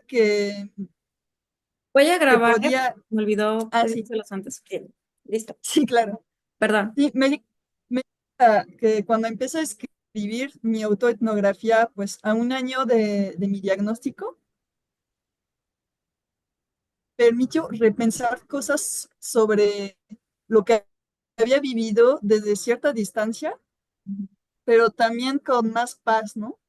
comentaba Voy a que grabar. podía, Me olvidó sí, pedírselos antes. Bien, listo. sí, claro. Perdón. Sí, me di cuenta que cuando empecé a escribir mi autoetnografía, pues a un año de mi diagnóstico, permitió repensar cosas sobre lo que había vivido desde cierta distancia, pero también con más paz, ¿no?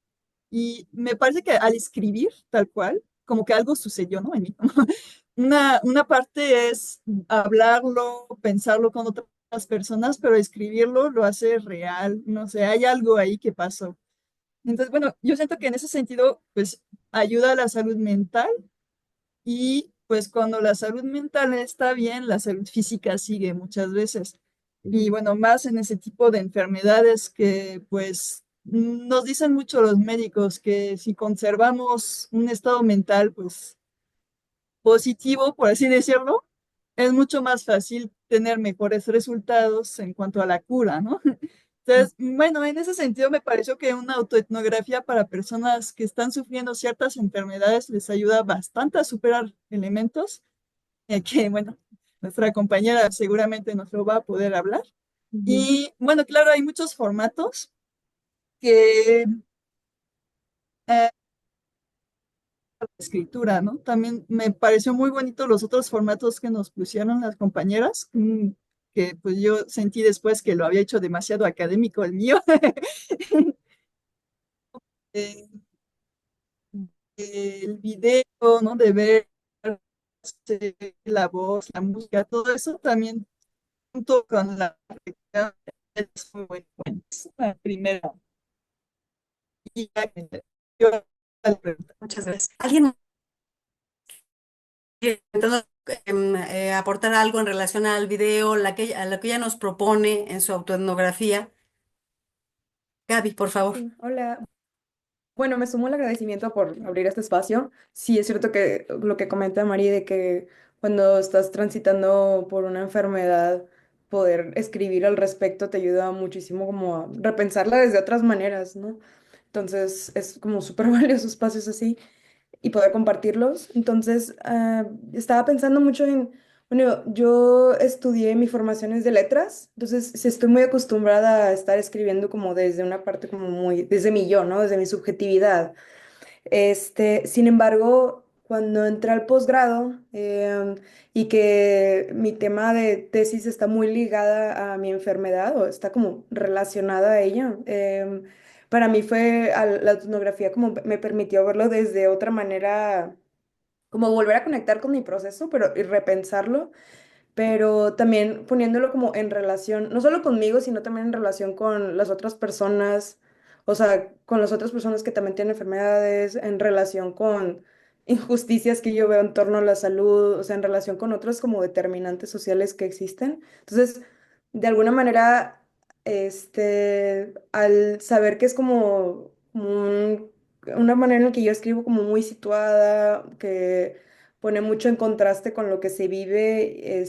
Y me parece que al escribir tal cual, como que algo sucedió, ¿no? En mí. Una parte es hablarlo, pensarlo con otras personas, pero escribirlo lo hace real, no sé, hay algo ahí que pasó. Entonces, bueno, yo siento que en ese sentido, pues ayuda a la salud mental y pues cuando la salud mental está bien, la salud física sigue muchas veces. Y bueno, más en ese tipo de enfermedades que pues nos dicen mucho los médicos que si conservamos un estado mental pues positivo, por así decirlo, es mucho más fácil tener mejores resultados en cuanto a la cura, ¿no? Entonces, bueno, en ese sentido me pareció que una autoetnografía para personas que están sufriendo ciertas enfermedades les ayuda bastante a superar elementos que, bueno, nuestra compañera seguramente nos lo va a poder hablar. Ujú. Y bueno, claro, hay muchos formatos que escritura, ¿no? También me pareció muy bonito los otros formatos que nos pusieron las compañeras, que pues yo sentí después que lo había hecho demasiado académico el mío. Eh, el video, ¿no? De ver la voz, la música, todo eso también junto con la es muy bueno. Es la primera. Y ya que yo Muchas gracias. ¿Alguien quiere entonces, aportar algo en relación al video, a lo que ella nos propone en su autoetnografía? Gaby, por favor. Sí, hola. Bueno, me sumo al agradecimiento por abrir este espacio. Sí, es cierto que lo que comenta Mari de que cuando estás transitando por una enfermedad, poder escribir al respecto te ayuda muchísimo como a repensarla desde otras maneras, ¿no? Entonces es como súper valioso espacios así y poder compartirlos. Entonces, estaba pensando mucho en, bueno, yo estudié mi formación es de letras, entonces sí estoy muy acostumbrada a estar escribiendo como desde una parte como muy, desde mi yo, ¿no? Desde mi subjetividad. Sin embargo, cuando entré al posgrado y que mi tema de tesis está muy ligada a mi enfermedad o está como relacionada a ella, para mí fue la etnografía como me permitió verlo desde otra manera, como volver a conectar con mi proceso, pero y repensarlo, pero también poniéndolo como en relación, no solo conmigo, sino también en relación con las otras personas, o sea, con las otras personas que también tienen enfermedades, en relación con injusticias que yo veo en torno a la salud, o sea, en relación con otros como determinantes sociales que existen. Entonces, de alguna manera, al saber que es como una manera en la que yo escribo como muy situada, que pone mucho en contraste con lo que se vive,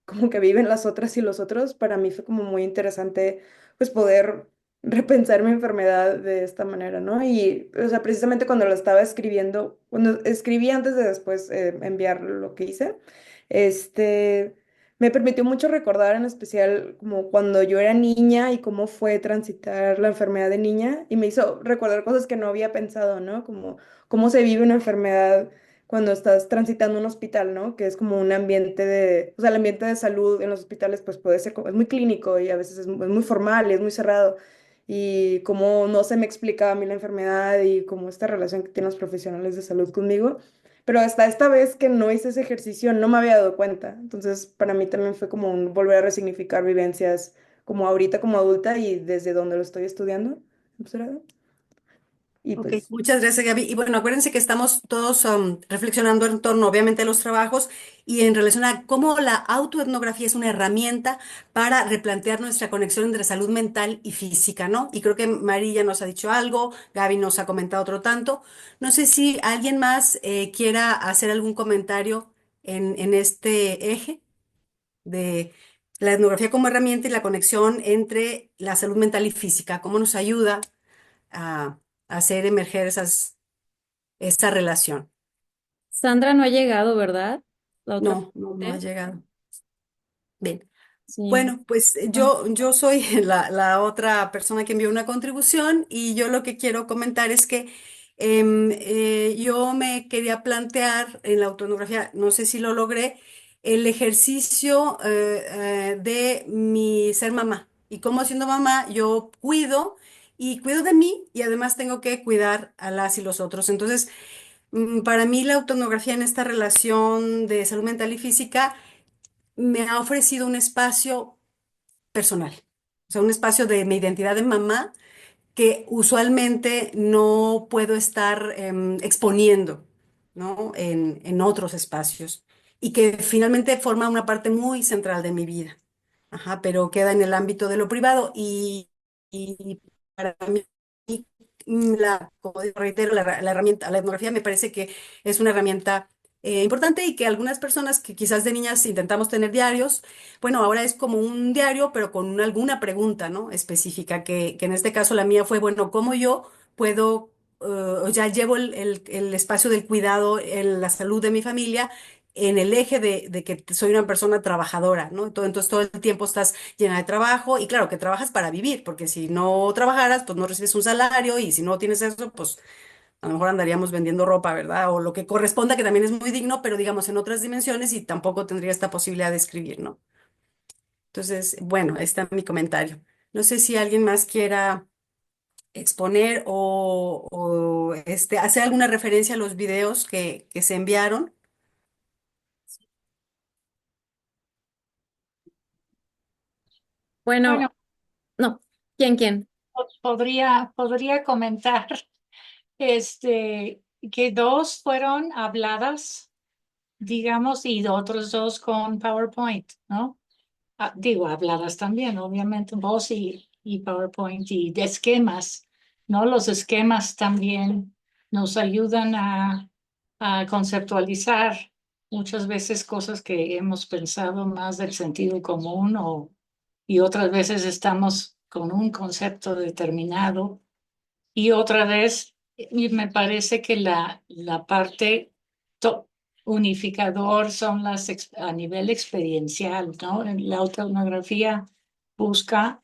como que viven las otras y los otros. Para mí fue como muy interesante, pues, poder repensar mi enfermedad de esta manera, ¿no? Y, o sea, precisamente cuando lo estaba escribiendo, cuando escribí antes de después enviar lo que hice, este, me permitió mucho recordar en especial como cuando yo era niña y cómo fue transitar la enfermedad de niña y me hizo recordar cosas que no había pensado, ¿no? Como cómo se vive una enfermedad cuando estás transitando un hospital, ¿no? Que es como un ambiente de, o sea, el ambiente de salud en los hospitales pues puede ser, es muy clínico y a veces es muy formal y es muy cerrado. Y cómo no se me explicaba a mí la enfermedad y cómo esta relación que tienen los profesionales de salud conmigo. Pero hasta esta vez que no hice ese ejercicio no me había dado cuenta. Entonces, para mí también fue como un volver a resignificar vivencias como ahorita como adulta y desde donde lo estoy estudiando. ¿Observado? Y Ok, pues muchas gracias, Gaby. Y bueno, acuérdense que estamos todos reflexionando en torno, obviamente, a los trabajos y en relación a cómo la autoetnografía es una herramienta para replantear nuestra conexión entre salud mental y física, ¿no? Y creo que María nos ha dicho algo, Gaby nos ha comentado otro tanto. No sé si alguien más quiera hacer algún comentario en este eje de la etnografía como herramienta y la conexión entre la salud mental y física, cómo nos ayuda a hacer emerger esa relación. Sandra no ha llegado, ¿verdad? La otra No, no, no ha parte. llegado. Bien. Sí. Bueno, pues Bueno, yo soy la otra persona que envió una contribución y yo lo que quiero comentar es que yo me quería plantear en la autoetnografía, no sé si lo logré, el ejercicio de mi ser mamá. Y como siendo mamá, yo cuido y cuido de mí y además tengo que cuidar a las y los otros. Entonces, para mí la autoetnografía en esta relación de salud mental y física me ha ofrecido un espacio personal, o sea, un espacio de mi identidad de mamá que usualmente no puedo estar exponiendo, ¿no? En otros espacios y que finalmente forma una parte muy central de mi vida. Ajá, pero queda en el ámbito de lo privado y para mí, como reitero, la herramienta, la etnografía me parece que es una herramienta importante y que algunas personas que quizás de niñas intentamos tener diarios, bueno, ahora es como un diario, pero con alguna pregunta, ¿no? Específica, que en este caso la mía fue, bueno, ¿cómo yo puedo, o ya llevo el espacio del cuidado en la salud de mi familia? En el eje de que soy una persona trabajadora, ¿no? Entonces todo el tiempo estás llena de trabajo y claro que trabajas para vivir, porque si no trabajaras, pues no recibes un salario y si no tienes eso, pues a lo mejor andaríamos vendiendo ropa, ¿verdad? O lo que corresponda, que también es muy digno, pero digamos en otras dimensiones y tampoco tendría esta posibilidad de escribir, ¿no? Entonces, bueno, ahí está mi comentario. No sé si alguien más quiera exponer o hacer alguna referencia a los videos que se enviaron. bueno, Bueno, no. ¿Quién? podría comentar que dos fueron habladas, digamos, y otros dos con PowerPoint, ¿no? Digo, habladas también, obviamente, voz y PowerPoint y de esquemas, ¿no? Los esquemas también nos ayudan a conceptualizar muchas veces cosas que hemos pensado más del sentido común y otras veces estamos con un concepto determinado y otra vez y me parece que la parte to- unificador son a nivel experiencial, ¿no? La autoetnografía busca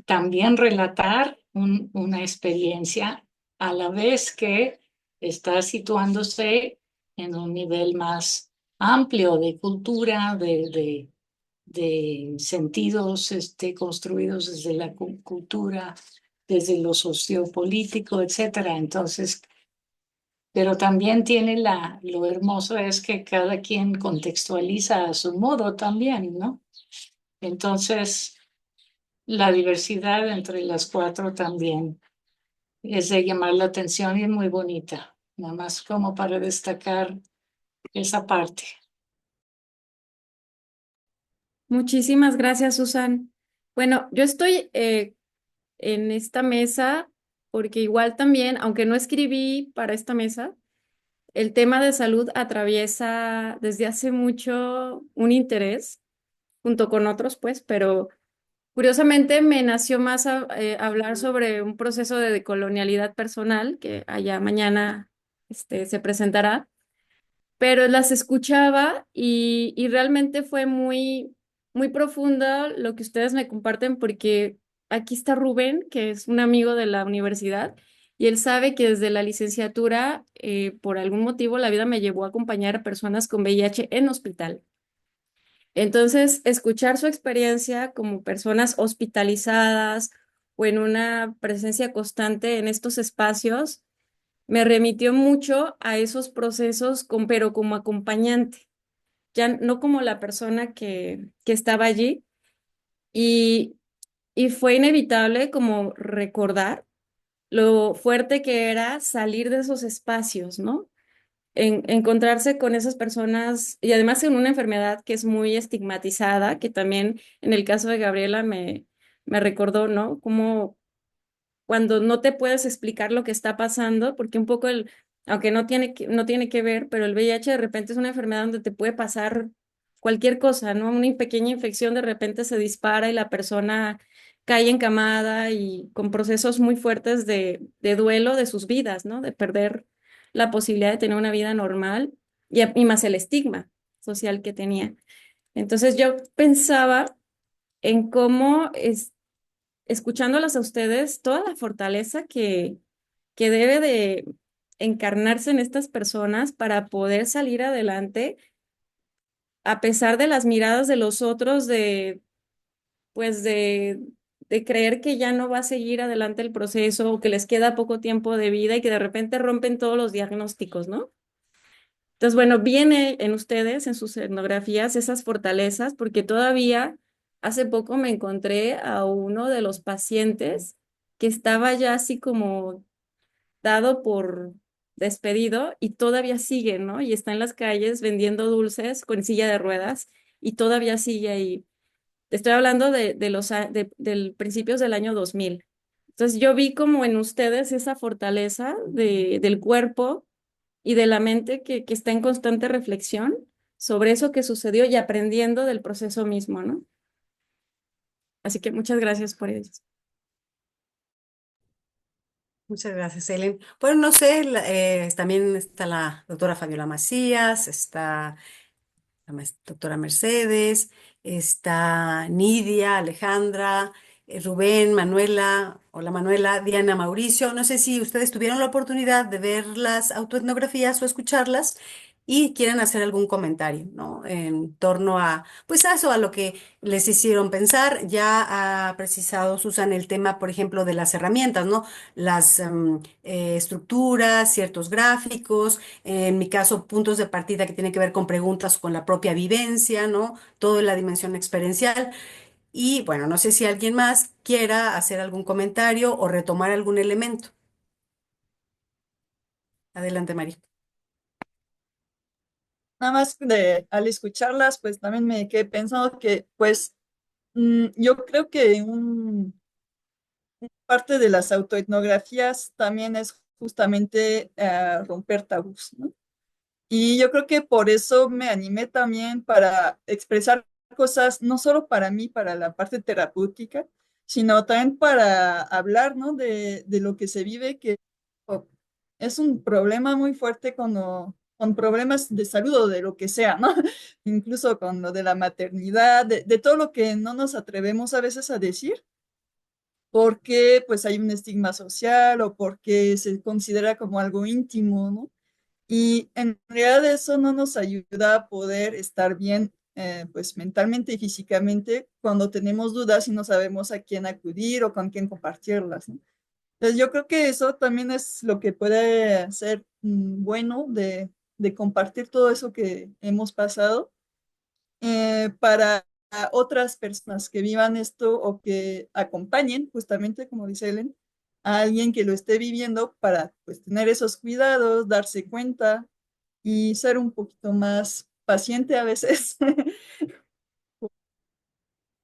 también relatar una experiencia a la vez que está situándose en un nivel más amplio de cultura, de sentidos construidos desde la cultura, desde lo sociopolítico, etcétera. Entonces, pero también tiene lo hermoso es que cada quien contextualiza a su modo también, ¿no? Entonces, la diversidad entre las cuatro también es de llamar la atención y es muy bonita, nada más como para destacar esa parte. Muchísimas gracias, Susan. Bueno, yo estoy en esta mesa porque igual también, aunque no escribí para esta mesa, el tema de salud atraviesa desde hace mucho un interés, junto con otros, pues, pero curiosamente me nació más hablar sobre un proceso de decolonialidad personal que allá mañana se presentará, pero las escuchaba y realmente fue muy profunda lo que ustedes me comparten porque aquí está Rubén, que es un amigo de la universidad, y él sabe que desde la licenciatura, por algún motivo, la vida me llevó a acompañar a personas con VIH en hospital. Entonces, escuchar su experiencia como personas hospitalizadas o en una presencia constante en estos espacios me remitió mucho a esos procesos, pero como acompañante, ya no como la persona que estaba allí. Y, y fue inevitable como recordar lo fuerte que era salir de esos espacios, ¿no? Encontrarse con esas personas y además en una enfermedad que es muy estigmatizada, que también en el caso de Gabriela me recordó, ¿no? Como cuando no te puedes explicar lo que está pasando, porque un poco aunque no tiene que ver, pero el VIH de repente es una enfermedad donde te puede pasar cualquier cosa, ¿no? Una pequeña infección de repente se dispara y la persona cae encamada y con procesos muy fuertes de duelo de sus vidas, ¿no? De perder la posibilidad de tener una vida normal y más el estigma social que tenía. Entonces yo pensaba en cómo, escuchándolas a ustedes, toda la fortaleza que debe de encarnarse en estas personas para poder salir adelante a pesar de las miradas de los otros, pues de creer que ya no va a seguir adelante el proceso o que les queda poco tiempo de vida y que de repente rompen todos los diagnósticos, ¿no? Entonces, bueno, viene en ustedes, en sus etnografías, esas fortalezas, porque todavía hace poco me encontré a uno de los pacientes que estaba ya así como dado por despedido y todavía sigue, ¿no? Y está en las calles vendiendo dulces con silla de ruedas y todavía sigue ahí. Te estoy hablando del principios del año 2000. Entonces yo vi como en ustedes esa fortaleza del cuerpo y de la mente que está en constante reflexión sobre eso que sucedió y aprendiendo del proceso mismo, ¿no? Así que muchas gracias por ello. Muchas gracias, Ellen. Bueno, no sé, también está la doctora Fabiola Macías, está la doctora Mercedes, está Nidia, Alejandra, Rubén, Manuela, hola Manuela, Diana, Mauricio. No sé si ustedes tuvieron la oportunidad de ver las autoetnografías o escucharlas y quieren hacer algún comentario, ¿no? En torno a, pues a eso, a lo que les hicieron pensar. Ya ha precisado Susan el tema, por ejemplo, de las herramientas, ¿no? Las estructuras, ciertos gráficos, en mi caso, puntos de partida que tienen que ver con preguntas con la propia vivencia, ¿no? Todo en la dimensión experiencial. Y bueno, no sé si alguien más quiera hacer algún comentario o retomar algún elemento. Adelante, María. Nada más al escucharlas, pues también me quedé pensando que, pues, yo creo que parte de las autoetnografías también es justamente romper tabús, ¿no? Y yo creo que por eso me animé también para expresar cosas, no solo para mí, para la parte terapéutica, sino también para hablar, ¿no? De lo que se vive, que oh, es un problema muy fuerte con problemas de salud o de lo que sea, ¿no? Incluso con lo de la maternidad, de todo lo que no nos atrevemos a veces a decir porque pues hay un estigma social o porque se considera como algo íntimo, ¿no? Y en realidad eso no nos ayuda a poder estar bien, pues mentalmente y físicamente cuando tenemos dudas y no sabemos a quién acudir o con quién compartirlas, ¿no? Entonces yo creo que eso también es lo que puede ser bueno de compartir todo eso que hemos pasado para otras personas que vivan esto o que acompañen, justamente como dice Ellen, a alguien que lo esté viviendo para pues tener esos cuidados, darse cuenta y ser un poquito más paciente a veces.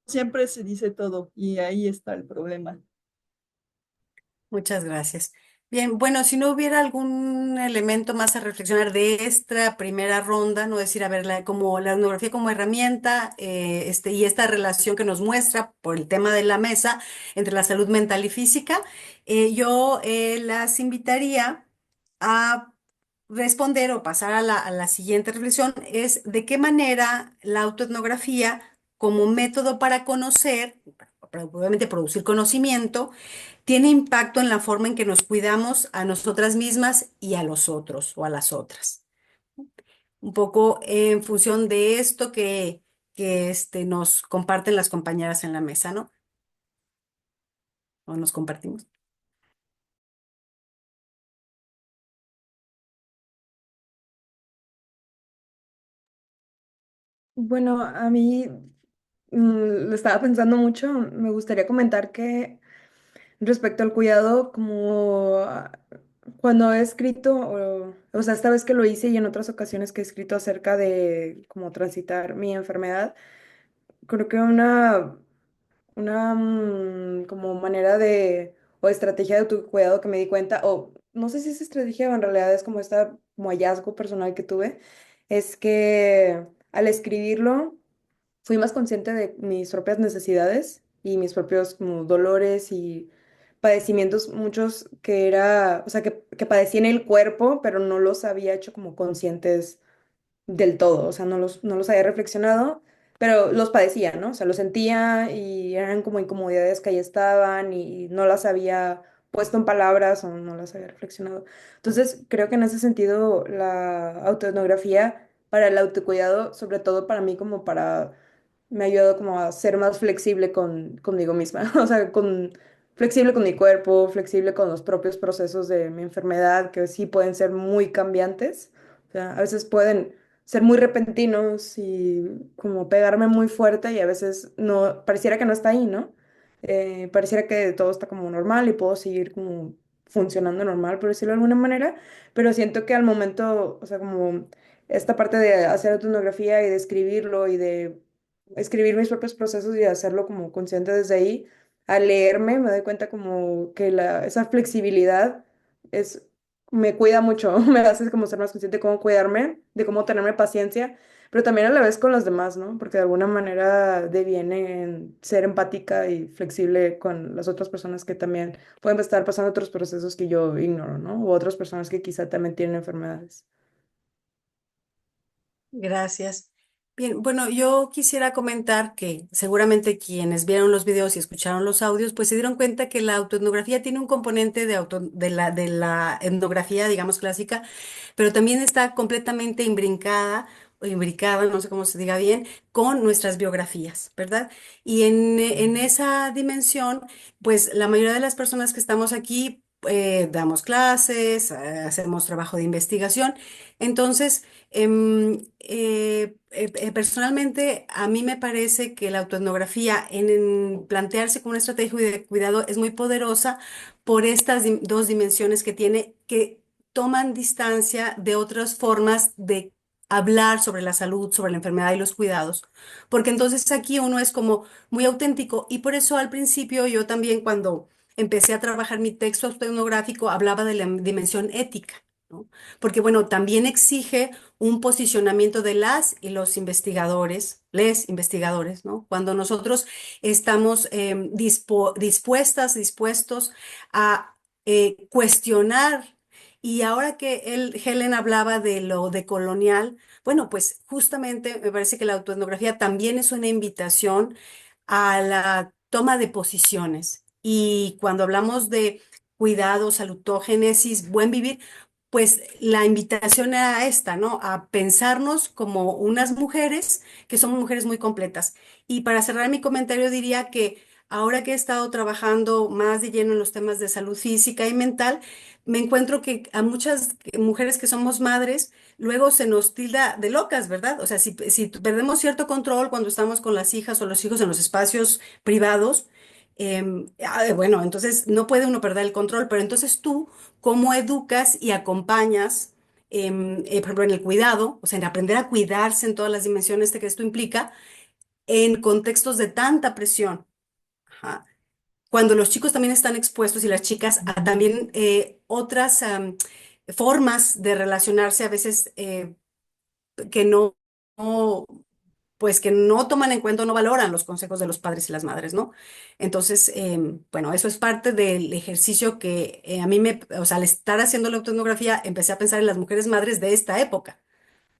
Siempre se dice todo y ahí está el problema. Muchas gracias. Bien, bueno, si no hubiera algún elemento más a reflexionar de esta primera ronda, no decir, a ver, como la etnografía como herramienta, y esta relación que nos muestra por el tema de la mesa entre la salud mental y física, yo las invitaría a responder o pasar a la siguiente reflexión, es de qué manera la autoetnografía como método para conocer, para obviamente producir conocimiento, tiene impacto en la forma en que nos cuidamos a nosotras mismas y a los otros o a las otras. Un poco en función de esto que nos comparten las compañeras en la mesa, ¿no? O nos compartimos. Bueno, a mí lo estaba pensando mucho. Me gustaría comentar que respecto al cuidado, como cuando he escrito, o sea, esta vez que lo hice y en otras ocasiones que he escrito acerca de cómo transitar mi enfermedad, creo que una como manera de, o estrategia de autocuidado que me di cuenta, o no sé si es estrategia o en realidad es como esta, como hallazgo personal que tuve, es que al escribirlo fui más consciente de mis propias necesidades y mis propios como dolores y padecimientos, muchos que era, o sea, que padecía en el cuerpo, pero no los había hecho como conscientes del todo, o sea, no los había reflexionado, pero los padecía, ¿no? O sea, los sentía y eran como incomodidades que ahí estaban y no las había puesto en palabras o no las había reflexionado. Entonces, creo que en ese sentido la autoetnografía para el autocuidado, sobre todo para mí como para, me ha ayudado como a ser más flexible conmigo misma, o sea, flexible con mi cuerpo, flexible con los propios procesos de mi enfermedad, que sí pueden ser muy cambiantes. O sea, a veces pueden ser muy repentinos y como pegarme muy fuerte y a veces no, pareciera que no está ahí, ¿no? Pareciera que todo está como normal y puedo seguir como funcionando normal, por decirlo de alguna manera, pero siento que al momento, o sea, como esta parte de hacer autoetnografía y de escribirlo y de escribir mis propios procesos y hacerlo como consciente desde ahí, al leerme me doy cuenta como que esa flexibilidad es me cuida mucho, me hace como ser más consciente de cómo cuidarme, de cómo tenerme paciencia, pero también a la vez con los demás, ¿no? Porque de alguna manera deviene en ser empática y flexible con las otras personas que también pueden estar pasando otros procesos que yo ignoro, ¿no? U otras personas que quizá también tienen enfermedades. Gracias. Bien, bueno, yo quisiera comentar que seguramente quienes vieron los videos y escucharon los audios, pues se dieron cuenta que la autoetnografía tiene un componente de la etnografía, digamos, clásica, pero también está completamente imbrincada o imbricada, no sé cómo se diga bien, con nuestras biografías, ¿verdad? Y en esa dimensión, pues la mayoría de las personas que estamos aquí damos clases, hacemos trabajo de investigación. Entonces, personalmente, a mí me parece que la autoetnografía en plantearse como una estrategia de cuidado es muy poderosa por estas dos dimensiones que tiene, que toman distancia de otras formas de hablar sobre la salud, sobre la enfermedad y los cuidados. Porque entonces aquí uno es como muy auténtico y por eso al principio yo también cuando empecé a trabajar mi texto autoetnográfico hablaba de la dimensión ética, ¿no? Porque bueno, también exige un posicionamiento de las y los investigadores, les investigadores, ¿no? Cuando nosotros estamos dispuestos a cuestionar. Y ahora que Helen hablaba de lo decolonial, bueno, pues justamente me parece que la autoetnografía también es una invitación a la toma de posiciones. Y cuando hablamos de cuidado, salutogénesis, buen vivir, pues la invitación era esta, ¿no? A pensarnos como unas mujeres que somos mujeres muy completas. Y para cerrar mi comentario diría que ahora que he estado trabajando más de lleno en los temas de salud física y mental, me encuentro que a muchas mujeres que somos madres, luego se nos tilda de locas, ¿verdad? O sea, si perdemos cierto control cuando estamos con las hijas o los hijos en los espacios privados, bueno, entonces no puede uno perder el control, pero entonces tú cómo educas y acompañas, por ejemplo, en el cuidado, o sea, en aprender a cuidarse en todas las dimensiones que esto implica, en contextos de tanta presión. Ajá. Cuando los chicos también están expuestos y las chicas a también otras formas de relacionarse a veces que no, pues que no toman en cuenta o no valoran los consejos de los padres y las madres, ¿no? Entonces, bueno, eso es parte del ejercicio que a mí o sea, al estar haciendo la autoetnografía, empecé a pensar en las mujeres madres de esta época,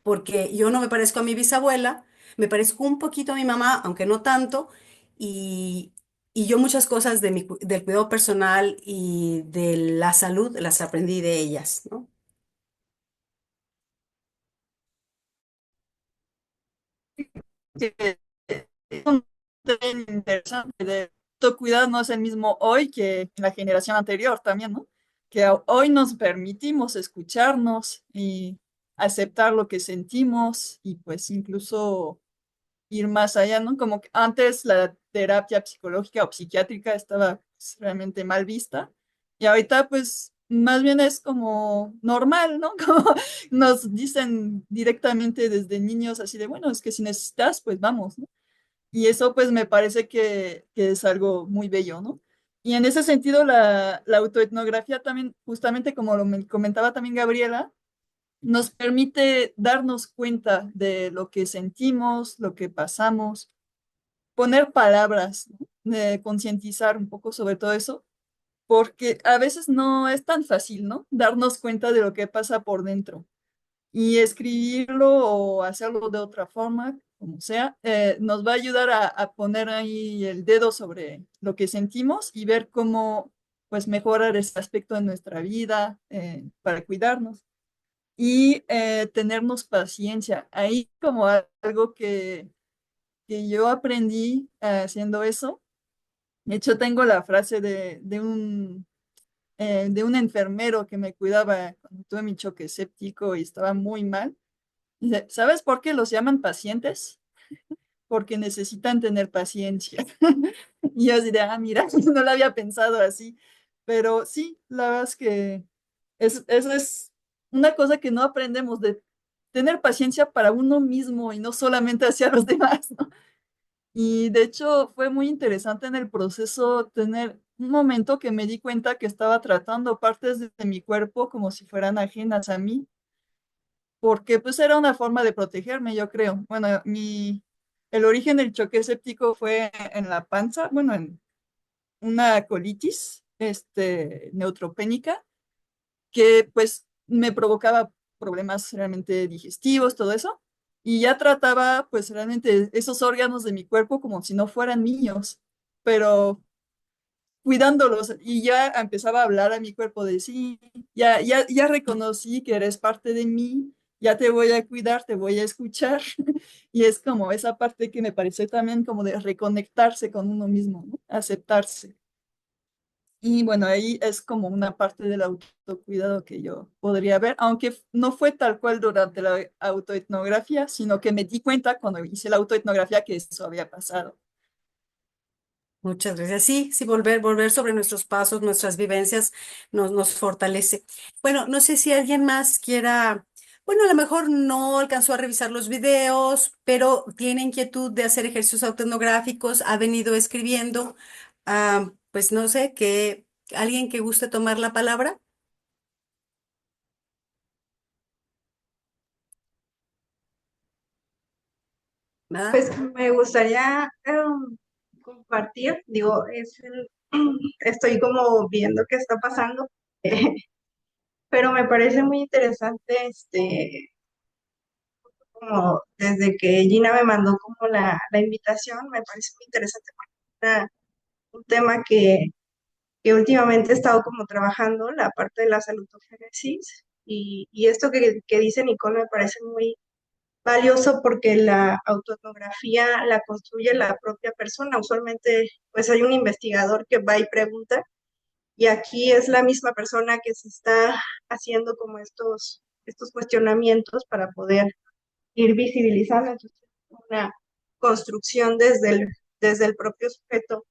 porque yo no me parezco a mi bisabuela, me parezco un poquito a mi mamá, aunque no tanto, y, y yo muchas cosas del cuidado personal y de la salud las aprendí de ellas, ¿no? Que es un tema interesante de autocuidado no es el mismo hoy que en la generación anterior también, ¿no? Que hoy nos permitimos escucharnos y aceptar lo que sentimos y pues incluso ir más allá, ¿no? Como que antes la terapia psicológica o psiquiátrica estaba pues, realmente mal vista y ahorita pues más bien es como normal, ¿no? Como nos dicen directamente desde niños así de, bueno, es que si necesitas, pues vamos, ¿no? Y eso pues me parece que es algo muy bello, ¿no? Y en ese sentido la autoetnografía también, justamente como me comentaba también Gabriela, nos permite darnos cuenta de lo que sentimos, lo que pasamos, poner palabras, ¿no? Concientizar un poco sobre todo eso. porque a veces no es tan fácil, ¿no? Darnos cuenta de lo que pasa por dentro. Y escribirlo o hacerlo de otra forma, como sea, nos va a ayudar a poner ahí el dedo sobre lo que sentimos y ver cómo, pues, mejorar ese aspecto de nuestra vida para cuidarnos y tenernos paciencia. Ahí como algo que yo aprendí haciendo eso. De hecho, tengo la frase de un enfermero que me cuidaba cuando tuve mi choque séptico y estaba muy mal. Dice, ¿sabes por qué los llaman pacientes? Porque necesitan tener paciencia. Y yo así de, ah, mira, no lo había pensado así. Pero sí, la verdad es que eso es una cosa que no aprendemos de tener paciencia para uno mismo y no solamente hacia los demás, ¿no? Y de hecho fue muy interesante en el proceso tener un momento que me di cuenta que estaba tratando partes de mi cuerpo como si fueran ajenas a mí, porque pues era una forma de protegerme, yo creo. Bueno, el origen del choque séptico fue en la panza, bueno, en una colitis, neutropénica, que pues me provocaba problemas realmente digestivos, todo eso. Y ya trataba pues realmente esos órganos de mi cuerpo como si no fueran míos, pero cuidándolos y ya empezaba a hablar a mi cuerpo de sí, ya reconocí que eres parte de mí, ya te voy a cuidar, te voy a escuchar. Y es como esa parte que me pareció también como de reconectarse con uno mismo, ¿no? Aceptarse. Y bueno, ahí es como una parte del autocuidado que yo podría ver, aunque no fue tal cual durante la autoetnografía, sino que me di cuenta cuando hice la autoetnografía que eso había pasado. Muchas gracias. Sí, sí, volver sobre nuestros pasos, nuestras vivencias nos fortalece. Bueno, no sé si alguien más quiera, bueno, a lo mejor no alcanzó a revisar los videos, pero tiene inquietud de hacer ejercicios autoetnográficos, ha venido escribiendo. Pues no sé, que alguien que guste tomar la palabra, ¿verdad? Pues me gustaría compartir, digo, estoy como viendo qué está pasando, pero me parece muy interesante, como desde que Gina me mandó como la invitación, me parece muy interesante porque es un tema que últimamente he estado como trabajando, la parte de la salutogénesis, y esto que dice Nicole me parece muy valioso porque la autoetnografía la construye la propia persona. Usualmente, pues hay un investigador que va y pregunta, y aquí es la misma persona que se está haciendo como estos cuestionamientos para poder ir visibilizando. Entonces, una construcción desde el propio sujeto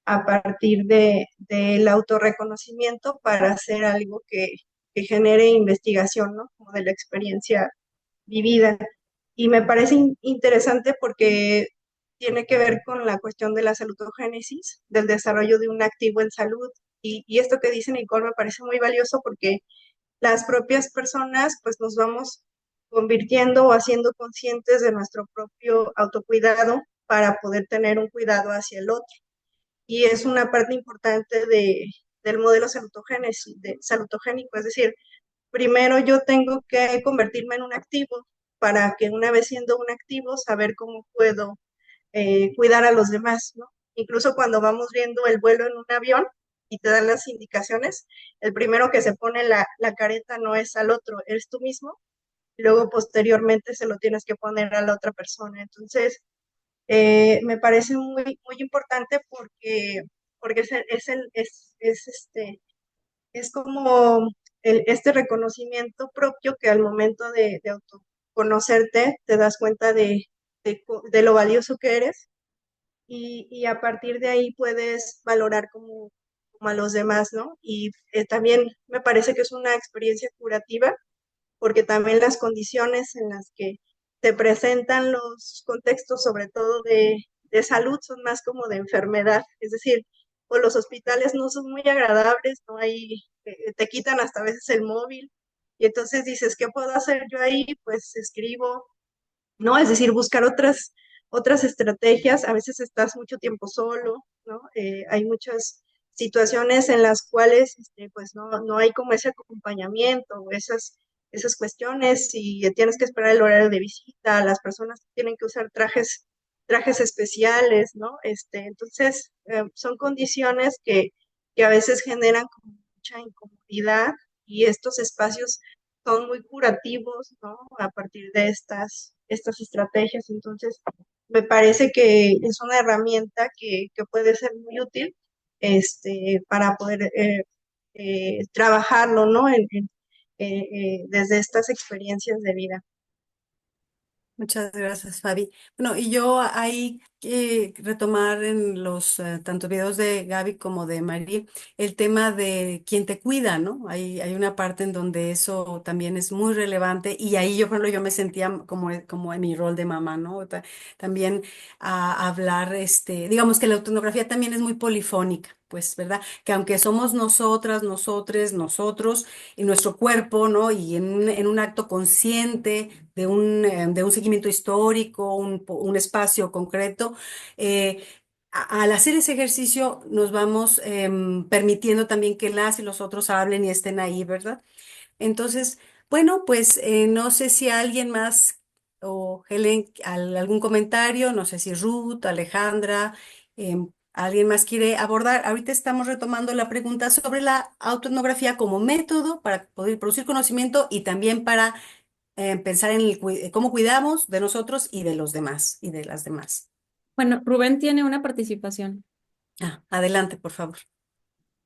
a partir del autorreconocimiento para hacer algo que genere investigación, ¿no? Como de la experiencia vivida. Y me parece interesante porque tiene que ver con la cuestión de la salutogénesis, del desarrollo de un activo en salud. Y esto que dice Nicole me parece muy valioso porque las propias personas pues nos vamos convirtiendo o haciendo conscientes de nuestro propio autocuidado para poder tener un cuidado hacia el otro. Y es una parte importante del modelo salutogénico, es decir, primero yo tengo que convertirme en un activo para que una vez siendo un activo, saber cómo puedo cuidar a los demás, ¿no? Incluso cuando vamos viendo el vuelo en un avión y te dan las indicaciones, el primero que se pone la careta no es al otro, eres tú mismo, y luego posteriormente se lo tienes que poner a la otra persona. Entonces, me parece muy importante porque es como este reconocimiento propio que al momento de autoconocerte te das cuenta de lo valioso que eres y a partir de ahí puedes valorar como a los demás, ¿no? Y también me parece que es una experiencia curativa porque también las condiciones en las que se presentan los contextos, sobre todo de salud, son más como de enfermedad, es decir, pues los hospitales no son muy agradables, no hay, te quitan hasta a veces el móvil, y entonces dices, ¿qué puedo hacer yo ahí? Pues escribo, ¿no? Es decir, buscar otras estrategias, a veces estás mucho tiempo solo, ¿no? Hay muchas situaciones en las cuales pues no hay como ese acompañamiento o esas cuestiones, y tienes que esperar el horario de visita, las personas tienen que usar trajes especiales, ¿no? Entonces, son condiciones que a veces generan como mucha incomodidad, y estos espacios son muy curativos, ¿no? A partir de estas estrategias. Entonces, me parece que es una herramienta que puede ser muy útil para poder trabajarlo, ¿no? Desde estas experiencias de vida. Muchas gracias, Fabi. Bueno, y yo hay que retomar en los tanto videos de Gaby como de María el tema de quién te cuida, ¿no? Hay una parte en donde eso también es muy relevante y ahí yo, por ejemplo, yo me sentía como en mi rol de mamá, ¿no? También a hablar, digamos que la autoetnografía también es muy polifónica, pues, ¿verdad? Que aunque somos nosotras, nosotres, nosotros, y nuestro cuerpo, ¿no? Y en un acto consciente de un seguimiento histórico, un espacio concreto. eh, Al hacer ese ejercicio nos vamos permitiendo también que las y los otros hablen y estén ahí, ¿verdad? Entonces, bueno, pues no sé si alguien más o Helen, algún comentario, no sé si Ruth, Alejandra, alguien más quiere abordar. Ahorita estamos retomando la pregunta sobre la autoetnografía como método para poder producir conocimiento y también para pensar en cómo cuidamos de nosotros y de los demás y de las demás. Bueno, Rubén tiene una participación. Adelante, por favor.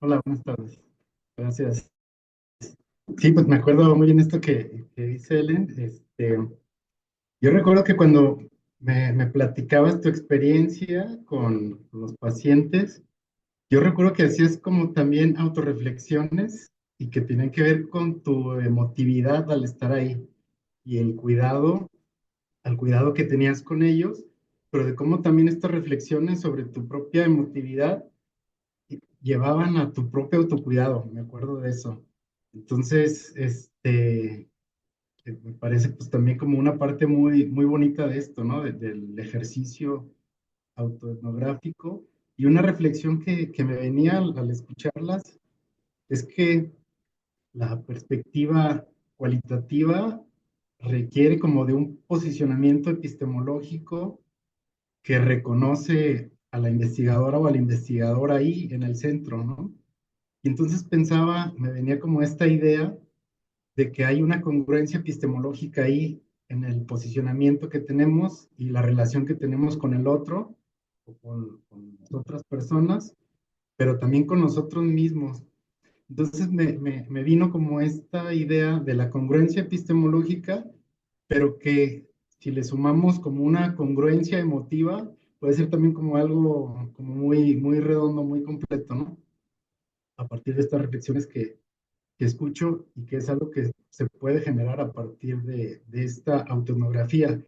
Hola, buenas tardes. Gracias. Sí, pues me acuerdo muy bien esto que dice Ellen. Yo recuerdo que cuando me platicabas tu experiencia con los pacientes, yo recuerdo que hacías como también autorreflexiones y que tenían que ver con tu emotividad al estar ahí y el cuidado, al cuidado que tenías con ellos, pero de cómo también estas reflexiones sobre tu propia emotividad llevaban a tu propio autocuidado, me acuerdo de eso. Entonces, me parece pues también como una parte muy, muy bonita de esto, ¿no? Del ejercicio autoetnográfico. Y una reflexión que me venía al escucharlas es que la perspectiva cualitativa requiere como de un posicionamiento epistemológico que reconoce a la investigadora o al investigador ahí en el centro, ¿no? Y entonces pensaba, me venía como esta idea de que hay una congruencia epistemológica ahí en el posicionamiento que tenemos y la relación que tenemos con el otro o con las otras personas, pero también con nosotros mismos. Entonces me vino como esta idea de la congruencia epistemológica, pero que si le sumamos como una congruencia emotiva, puede ser también como algo como muy, muy redondo, muy completo, ¿no? A partir de estas reflexiones que escucho y que es algo que se puede generar a partir de esta autoetnografía,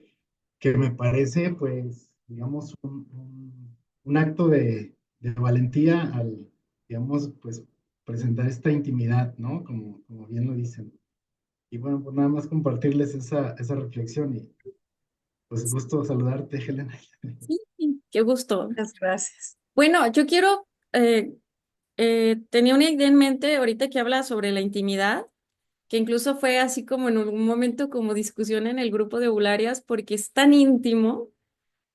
que me parece, pues, digamos, un acto de valentía al, digamos, pues, presentar esta intimidad, ¿no? Como bien lo dicen. Y bueno, pues nada más compartirles esa reflexión y pues gusto saludarte, Helena. Sí, qué gusto. Muchas gracias. Bueno, yo quiero, tenía una idea en mente ahorita que habla sobre la intimidad, que incluso fue así como en algún momento como discusión en el grupo de Bularias, porque es tan íntimo,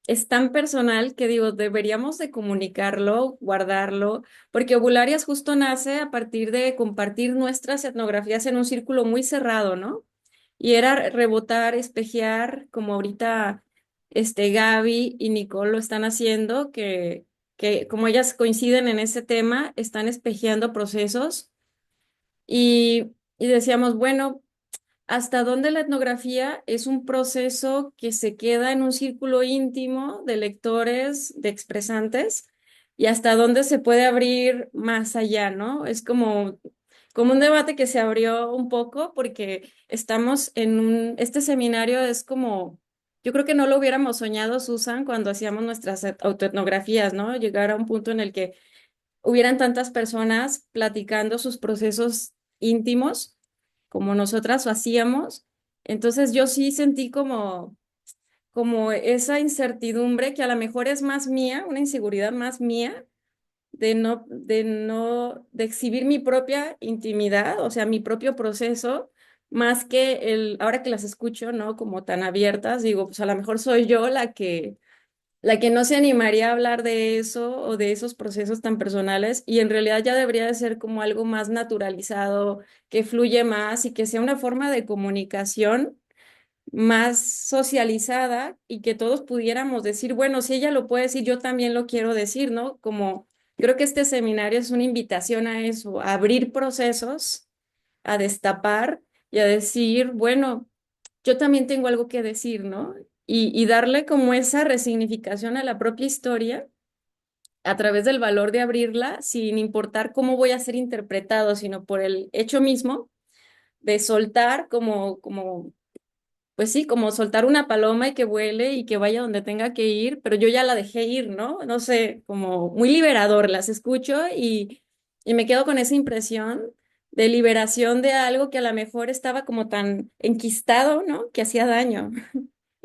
es tan personal que digo, deberíamos de comunicarlo, guardarlo, porque Bularias justo nace a partir de compartir nuestras etnografías en un círculo muy cerrado, ¿no? Y era rebotar, espejear, como ahorita Gaby y Nicole lo están haciendo, que como ellas coinciden en ese tema, están espejeando procesos y decíamos, bueno, ¿hasta dónde la etnografía es un proceso que se queda en un círculo íntimo de lectores, de expresantes, y hasta dónde se puede abrir más allá, ¿no? Es como un debate que se abrió un poco porque estamos este seminario es como, yo creo que no lo hubiéramos soñado, Susan, cuando hacíamos nuestras autoetnografías, ¿no? Llegar a un punto en el que hubieran tantas personas platicando sus procesos íntimos como nosotras lo hacíamos. Entonces yo sí sentí como esa incertidumbre que a lo mejor es más mía, una inseguridad más mía, de exhibir mi propia intimidad, o sea, mi propio proceso, más que ahora que las escucho, ¿no? Como tan abiertas, digo, pues a lo mejor soy yo la que no se animaría a hablar de eso o de esos procesos tan personales y en realidad ya debería de ser como algo más naturalizado, que fluye más y que sea una forma de comunicación más socializada y que todos pudiéramos decir, bueno, si ella lo puede decir, yo también lo quiero decir, ¿no? Como creo que este seminario es una invitación a eso, a abrir procesos, a destapar y a decir, bueno, yo también tengo algo que decir, ¿no? Y darle como esa resignificación a la propia historia a través del valor de abrirla, sin importar cómo voy a ser interpretado, sino por el hecho mismo de soltar pues sí, como soltar una paloma y que vuele y que vaya donde tenga que ir, pero yo ya la dejé ir, ¿no? No sé, como muy liberador, las escucho y me quedo con esa impresión de liberación de algo que a lo mejor estaba como tan enquistado, ¿no? Que hacía daño.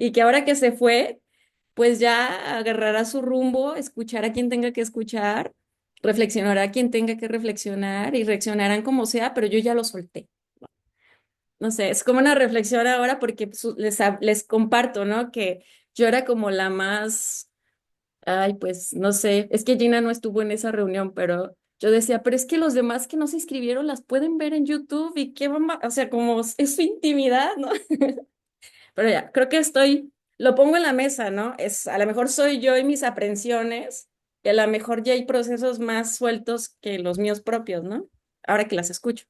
Y que ahora que se fue, pues ya agarrará su rumbo, escuchará a quien tenga que escuchar, reflexionará a quien tenga que reflexionar y reaccionarán como sea, pero yo ya lo solté. No sé, es como una reflexión ahora porque pues, les comparto, ¿no? Que yo era como la más, ay, pues no sé, es que Gina no estuvo en esa reunión, pero yo decía, pero es que los demás que no se inscribieron las pueden ver en YouTube y qué vamos, o sea, como es su intimidad, ¿no? Pero ya, creo que lo pongo en la mesa, ¿no? A lo mejor soy yo y mis aprensiones, y a lo mejor ya hay procesos más sueltos que los míos propios, ¿no? Ahora que las escucho.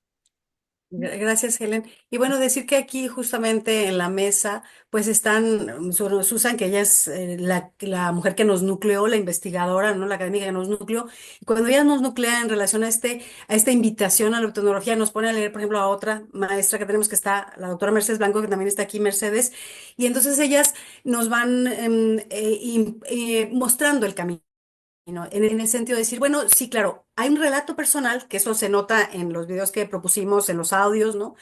Gracias, Helen. Y bueno, decir que aquí justamente en la mesa, pues están Susan, que ella es la mujer que nos nucleó, la investigadora, ¿no? La académica que nos nucleó. Y cuando ella nos nuclea en relación a esta invitación a la autoetnología, nos pone a leer, por ejemplo, a otra maestra que tenemos que está, la doctora Mercedes Blanco, que también está aquí, Mercedes. Y entonces ellas nos van mostrando el camino. ¿No? En el sentido de decir, bueno, sí, claro, hay un relato personal, que eso se nota en los videos que propusimos, en los audios, ¿no?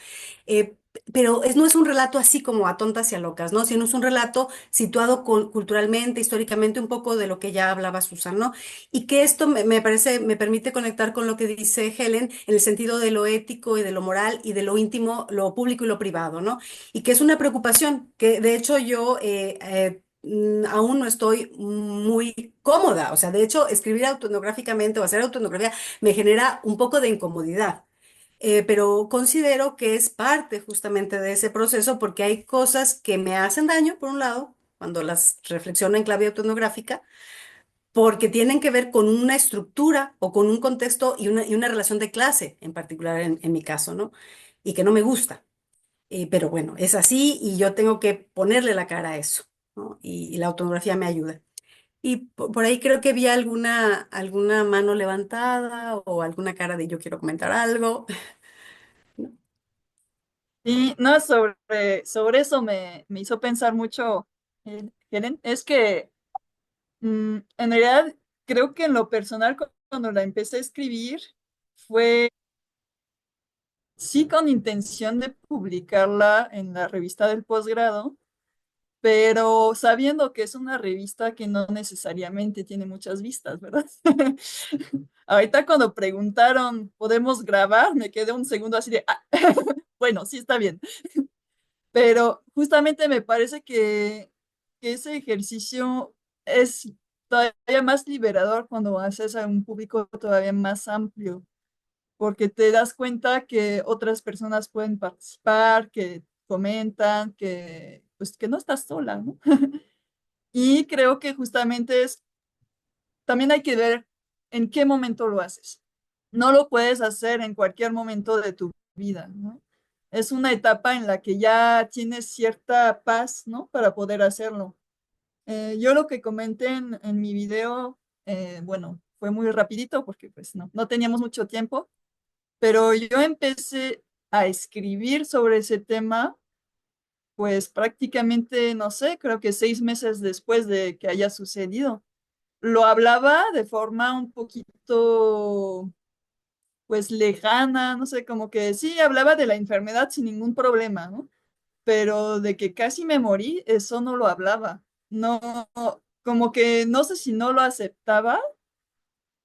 Pero no es un relato así como a tontas y a locas, ¿no? Sino es un relato situado culturalmente, históricamente, un poco de lo que ya hablaba Susan, ¿no? Y que esto me parece, me permite conectar con lo que dice Helen en el sentido de lo ético y de lo moral y de lo íntimo, lo público y lo privado, ¿no? Y que es una preocupación, que de hecho yo aún no estoy muy cómoda. O sea, de hecho, escribir autoetnográficamente o hacer autoetnografía me genera un poco de incomodidad. Pero considero que es parte justamente de ese proceso porque hay cosas que me hacen daño, por un lado, cuando las reflexiono en clave autoetnográfica, porque tienen que ver con una estructura o con un contexto y una relación de clase, en particular en mi caso, ¿no? Y que no me gusta. Pero bueno, es así y yo tengo que ponerle la cara a eso, ¿no? Y la autografía me ayuda. Y por ahí creo que vi alguna mano levantada o alguna cara de yo quiero comentar algo. Y no, sobre eso me hizo pensar mucho, Helen. Es que en realidad creo que en lo personal, cuando la empecé a escribir, fue sí con intención de publicarla en la revista del posgrado, pero sabiendo que es una revista que no necesariamente tiene muchas vistas, ¿verdad? Ahorita cuando preguntaron, ¿podemos grabar? Me quedé un segundo así de, "Ah, bueno, sí está bien". Pero justamente me parece que ese ejercicio es todavía más liberador cuando haces a un público todavía más amplio, porque te das cuenta que otras personas pueden participar, que comentan, que pues que no estás sola, ¿no? Y creo que justamente también hay que ver en qué momento lo haces. No lo puedes hacer en cualquier momento de tu vida, ¿no? Es una etapa en la que ya tienes cierta paz, ¿no? Para poder hacerlo. Yo lo que comenté en mi video, bueno, fue muy rapidito porque pues no teníamos mucho tiempo, pero yo empecé a escribir sobre ese tema, pues prácticamente, no sé, creo que 6 meses después de que haya sucedido. Lo hablaba de forma un poquito, pues lejana, no sé, como que sí, hablaba de la enfermedad sin ningún problema, ¿no? Pero de que casi me morí, eso no lo hablaba. No, como que no sé si no lo aceptaba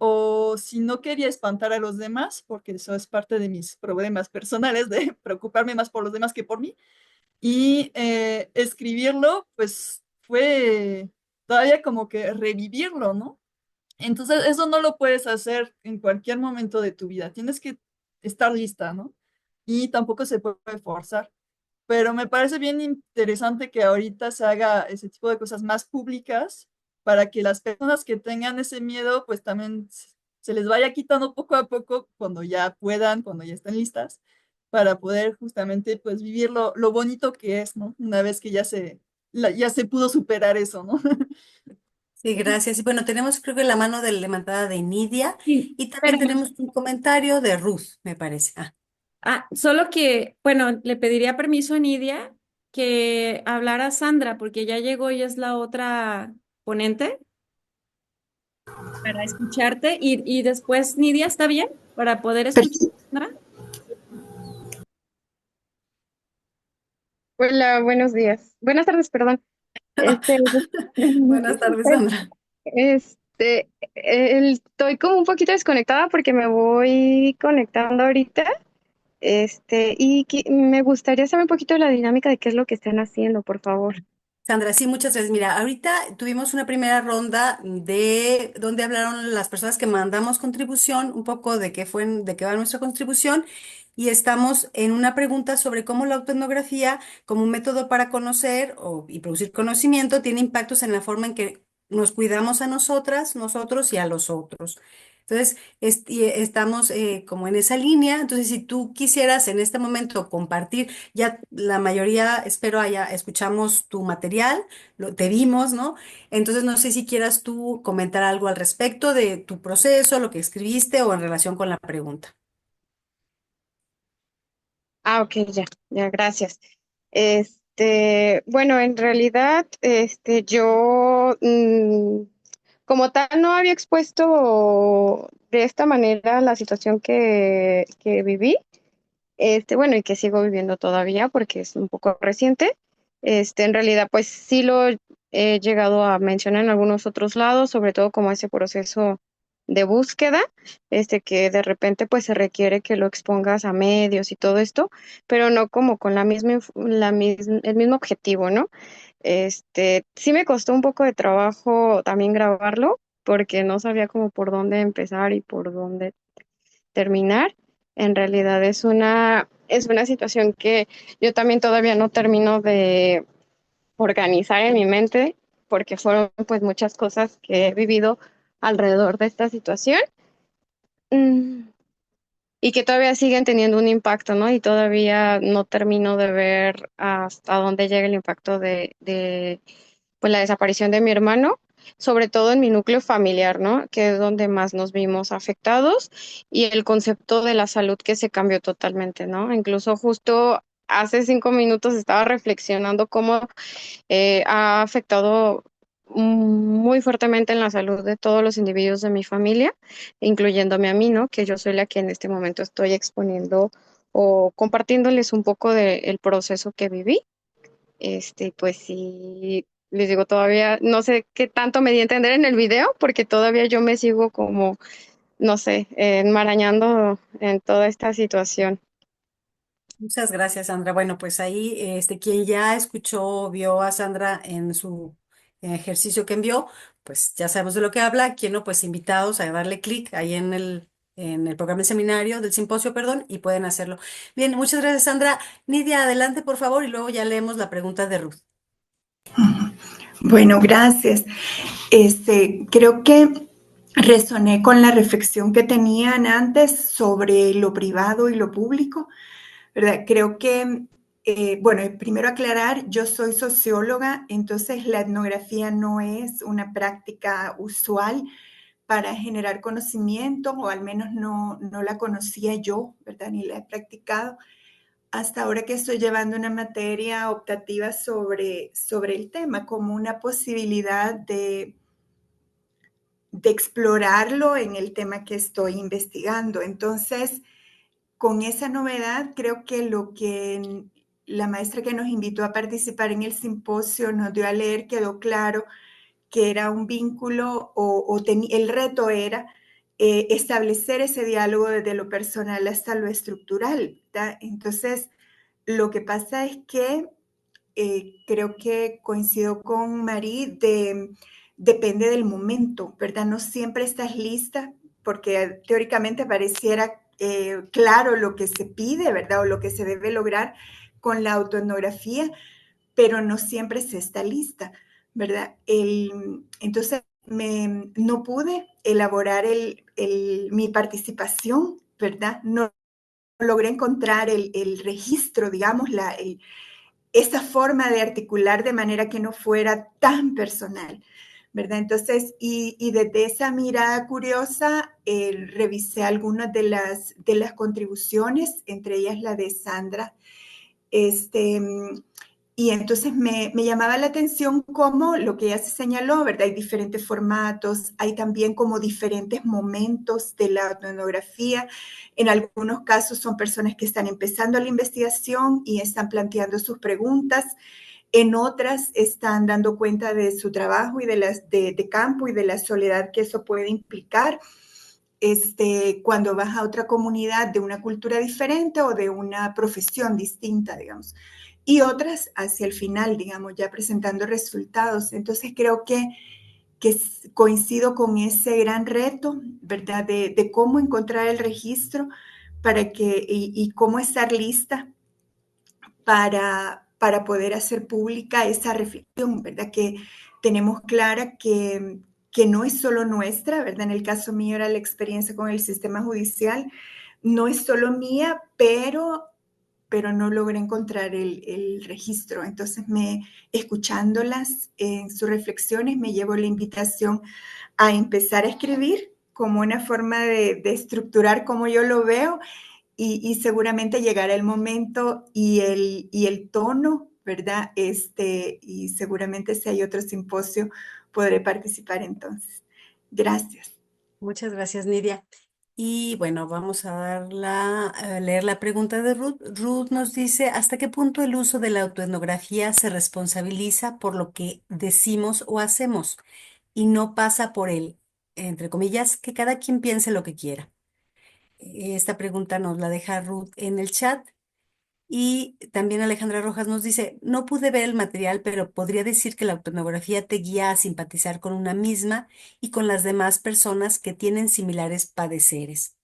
o si no quería espantar a los demás, porque eso es parte de mis problemas personales, de preocuparme más por los demás que por mí. Y escribirlo, pues fue todavía como que revivirlo, ¿no? Entonces, eso no lo puedes hacer en cualquier momento de tu vida. Tienes que estar lista, ¿no? Y tampoco se puede forzar. Pero me parece bien interesante que ahorita se haga ese tipo de cosas más públicas para que las personas que tengan ese miedo, pues también se les vaya quitando poco a poco cuando ya puedan, cuando ya estén listas, para poder justamente pues vivir lo bonito que es, ¿no? Una vez que ya se pudo superar eso, ¿no? Sí, gracias. Y bueno, tenemos creo que la mano levantada de Nidia Sí, y también pero tenemos un comentario de Ruth, me parece. solo que, bueno, le pediría permiso a Nidia que hablara Sandra, porque ya llegó y es la otra ponente para escucharte y después Nidia, ¿está bien? Para poder escuchar Per- a Sandra. Hola, buenos días. Buenas tardes, perdón. Este, Buenas tardes, Sandra. estoy como un poquito desconectada porque me voy conectando ahorita. Me gustaría saber un poquito de la dinámica de qué es lo que están haciendo, por favor. Sandra, sí, muchas gracias. Mira, ahorita tuvimos una primera ronda de donde hablaron las personas que mandamos contribución, un poco de qué va nuestra contribución, y estamos en una pregunta sobre cómo la autoetnografía, como un método para conocer y producir conocimiento, tiene impactos en la forma en que nos cuidamos a nosotras, nosotros y a los otros. Entonces, estamos como en esa línea. Entonces, si tú quisieras en este momento compartir, ya la mayoría, espero escuchamos tu material, te vimos, ¿no? Entonces, no sé si quieras tú comentar algo al respecto de tu proceso, lo que escribiste o en relación con la pregunta. Ah, ok, ya, gracias. Bueno, en realidad, yo como tal no había expuesto de esta manera la situación que viví. Bueno, y que sigo viviendo todavía porque es un poco reciente. En realidad, pues sí lo he llegado a mencionar en algunos otros lados, sobre todo como ese proceso de búsqueda, que de repente pues se requiere que lo expongas a medios y todo esto, pero no como con el mismo objetivo, ¿no? Sí me costó un poco de trabajo también grabarlo, porque no sabía como por dónde empezar y por dónde terminar. En realidad es una situación que yo también todavía no termino de organizar en mi mente, porque fueron pues muchas cosas que he vivido alrededor de esta situación. Mm, y que todavía siguen teniendo un impacto, ¿no? Y todavía no termino de ver hasta dónde llega el impacto de pues, la desaparición de mi hermano, sobre todo en mi núcleo familiar, ¿no? Que es donde más nos vimos afectados y el concepto de la salud que se cambió totalmente, ¿no? Incluso justo hace 5 minutos estaba reflexionando cómo ha afectado muy fuertemente en la salud de todos los individuos de mi familia, incluyéndome a mí, ¿no? Que yo soy la que en este momento estoy exponiendo o compartiéndoles un poco del proceso que viví. Pues sí, les digo, todavía no sé qué tanto me di a entender en el video, porque todavía yo me sigo como, no sé, enmarañando en toda esta situación. Muchas gracias, Sandra. Bueno, pues ahí, quien ya escuchó, vio a Sandra en su ejercicio que envió, pues ya sabemos de lo que habla. Quien no, pues invitados a darle clic ahí en el programa del seminario, del simposio, perdón, y pueden hacerlo. Bien, muchas gracias, Sandra. Nidia, adelante, por favor, y luego ya leemos la pregunta de Ruth. Bueno, gracias. Creo que resoné con la reflexión que tenían antes sobre lo privado y lo público, ¿verdad? Creo que, bueno, primero aclarar, yo soy socióloga, entonces la etnografía no es una práctica usual para generar conocimiento, o al menos no la conocía yo, ¿verdad? Ni la he practicado hasta ahora que estoy llevando una materia optativa sobre el tema, como una posibilidad de explorarlo en el tema que estoy investigando. Entonces, con esa novedad, creo que lo que la maestra que nos invitó a participar en el simposio nos dio a leer quedó claro que era un vínculo el reto era establecer ese diálogo desde lo personal hasta lo estructural, ¿verdad? Entonces, lo que pasa es que creo que coincido con Marí, depende del momento, ¿verdad? No siempre estás lista, porque teóricamente pareciera claro lo que se pide, ¿verdad? O lo que se debe lograr con la autoetnografía, pero no siempre se está lista, ¿verdad? Entonces, no pude elaborar mi participación, ¿verdad? No logré encontrar el registro, digamos, esa forma de articular de manera que no fuera tan personal, ¿verdad? Entonces, y desde esa mirada curiosa, revisé algunas de las contribuciones, entre ellas la de Sandra, este, y entonces me llamaba la atención cómo lo que ella se señaló, ¿verdad? Hay diferentes formatos, hay también como diferentes momentos de la etnografía. En algunos casos son personas que están empezando la investigación y están planteando sus preguntas. En otras están dando cuenta de su trabajo y de campo y de la soledad que eso puede implicar. Cuando vas a otra comunidad de una cultura diferente o de una profesión distinta, digamos. Y otras hacia el final, digamos, ya presentando resultados. Entonces creo que coincido con ese gran reto, ¿verdad? De cómo encontrar el registro y cómo estar lista para poder hacer pública esa reflexión, ¿verdad? Que tenemos clara que no es solo nuestra, ¿verdad? En el caso mío era la experiencia con el sistema judicial, no es solo mía, pero no logré encontrar el registro. Entonces, escuchándolas en sus reflexiones, me llevo la invitación a empezar a escribir como una forma de estructurar como yo lo veo y seguramente llegará el momento y el tono, ¿verdad? Y seguramente si hay otro simposio, podré participar entonces. Gracias. Muchas gracias, Nidia. Y bueno, vamos a leer la pregunta de Ruth. Ruth nos dice, ¿hasta qué punto el uso de la autoetnografía se responsabiliza por lo que decimos o hacemos y no pasa por el, entre comillas, que cada quien piense lo que quiera? Esta pregunta nos la deja Ruth en el chat. Y también Alejandra Rojas nos dice, no pude ver el material, pero podría decir que la autoetnografía te guía a simpatizar con una misma y con las demás personas que tienen similares padeceres.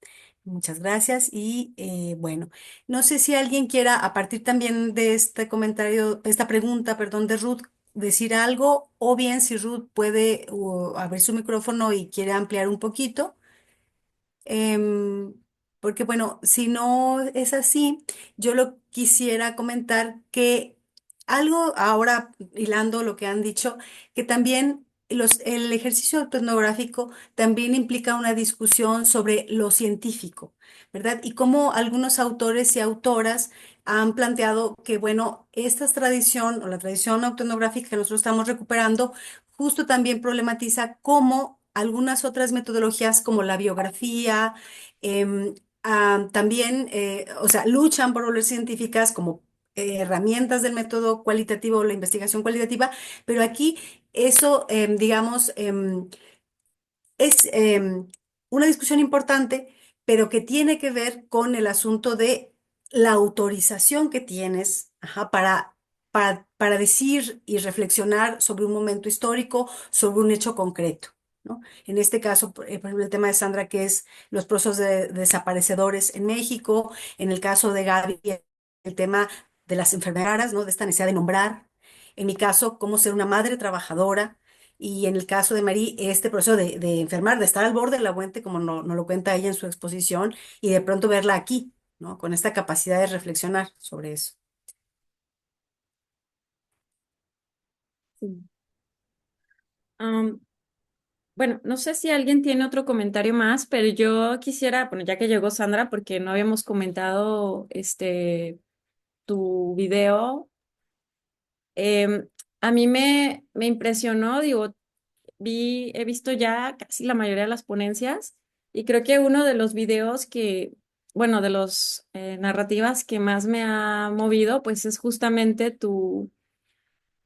Muchas gracias y bueno, no sé si alguien quiera, a partir también de este comentario, esta pregunta, perdón, de Ruth, decir algo, o bien si Ruth puede abrir su micrófono y quiere ampliar un poquito. Em, Porque bueno, si no es así, yo lo quisiera comentar que algo ahora, hilando lo que han dicho, que también el ejercicio autoetnográfico también implica una discusión sobre lo científico, ¿verdad? Y cómo algunos autores y autoras han planteado que, bueno, esta tradición o la tradición autoetnográfica que nosotros estamos recuperando, justo también problematiza cómo algunas otras metodologías como la biografía, em, también, o sea, luchan por volver científicas como herramientas del método cualitativo o la investigación cualitativa, pero aquí eso, digamos, es una discusión importante, pero que tiene que ver con el asunto de la autorización que tienes, ajá, para decir y reflexionar sobre un momento histórico, sobre un hecho concreto, ¿no? En este caso, por ejemplo, el tema de Sandra, que es los procesos de desaparecedores en México, en el caso de Gaby, el tema de las enfermeras, ¿no? De esta necesidad de nombrar. En mi caso, cómo ser una madre trabajadora y en el caso de Marí, este proceso de enfermar, de estar al borde de la muerte, como no lo cuenta ella en su exposición, y de pronto verla aquí, ¿no? Con esta capacidad de reflexionar sobre eso. Sí. Am, bueno, no sé si alguien tiene otro comentario más, pero yo quisiera, bueno, ya que llegó Sandra, porque no habíamos comentado tu video, a mí me impresionó, digo, he visto ya casi la mayoría de las ponencias y creo que uno de los videos bueno, de los narrativas que más me ha movido, pues es justamente tu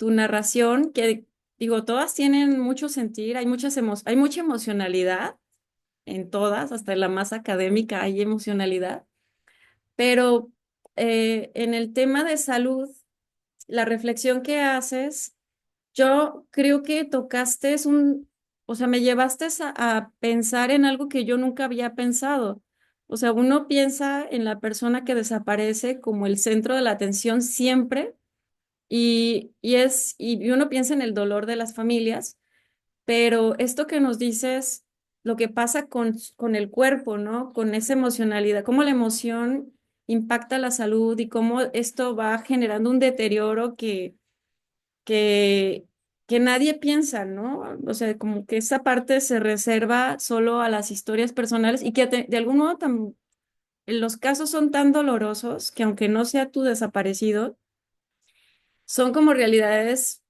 narración, que digo, todas tienen mucho sentir, hay mucha emocionalidad, en todas, hasta en la más académica hay emocionalidad, pero en el tema de salud, la reflexión que haces, yo creo que tocaste o sea, me llevaste a pensar en algo que yo nunca había pensado. O sea, uno piensa en la persona que desaparece como el centro de la atención siempre y uno piensa en el dolor de las familias, pero esto que nos dices, lo que pasa con el cuerpo, ¿no? Con esa emocionalidad, cómo la emoción impacta la salud y cómo esto va generando un deterioro que, que nadie piensa, ¿no? O sea, como que esa parte se reserva solo a las historias personales y que de algún modo los casos son tan dolorosos que aunque no sea tu desaparecido, son como realidades,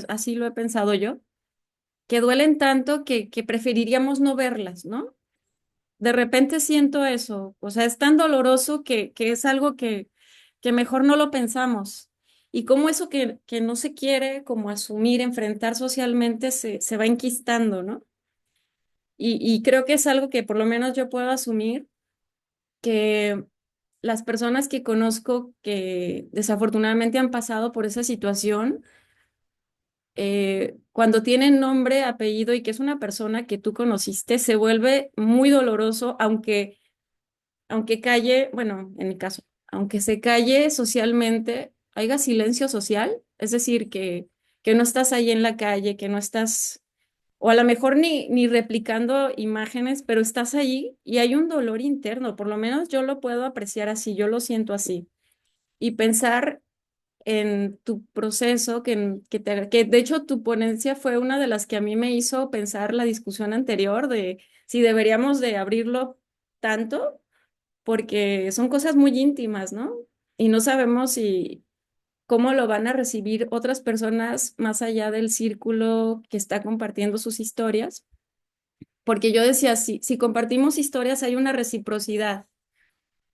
así lo he pensado yo, que duelen tanto que preferiríamos no verlas, ¿no? De repente siento eso, o sea, es tan doloroso que es algo que mejor no lo pensamos. Y cómo eso que no se quiere como asumir, enfrentar socialmente, se va enquistando, ¿no? Y creo que es algo que por lo menos yo puedo asumir, que las personas que conozco que desafortunadamente han pasado por esa situación, cuando tienen nombre, apellido y que es una persona que tú conociste, se vuelve muy doloroso, aunque calle, bueno, en mi caso, aunque se calle socialmente, haya silencio social, es decir, que no estás ahí en la calle, que no estás, o a lo mejor ni replicando imágenes, pero estás allí y hay un dolor interno, por lo menos yo lo puedo apreciar así, yo lo siento así. Y pensar en tu proceso, que de hecho tu ponencia fue una de las que a mí me hizo pensar la discusión anterior de si deberíamos de abrirlo tanto porque son cosas muy íntimas, ¿no? Y no sabemos si cómo lo van a recibir otras personas más allá del círculo que está compartiendo sus historias, porque yo decía, si compartimos historias hay una reciprocidad.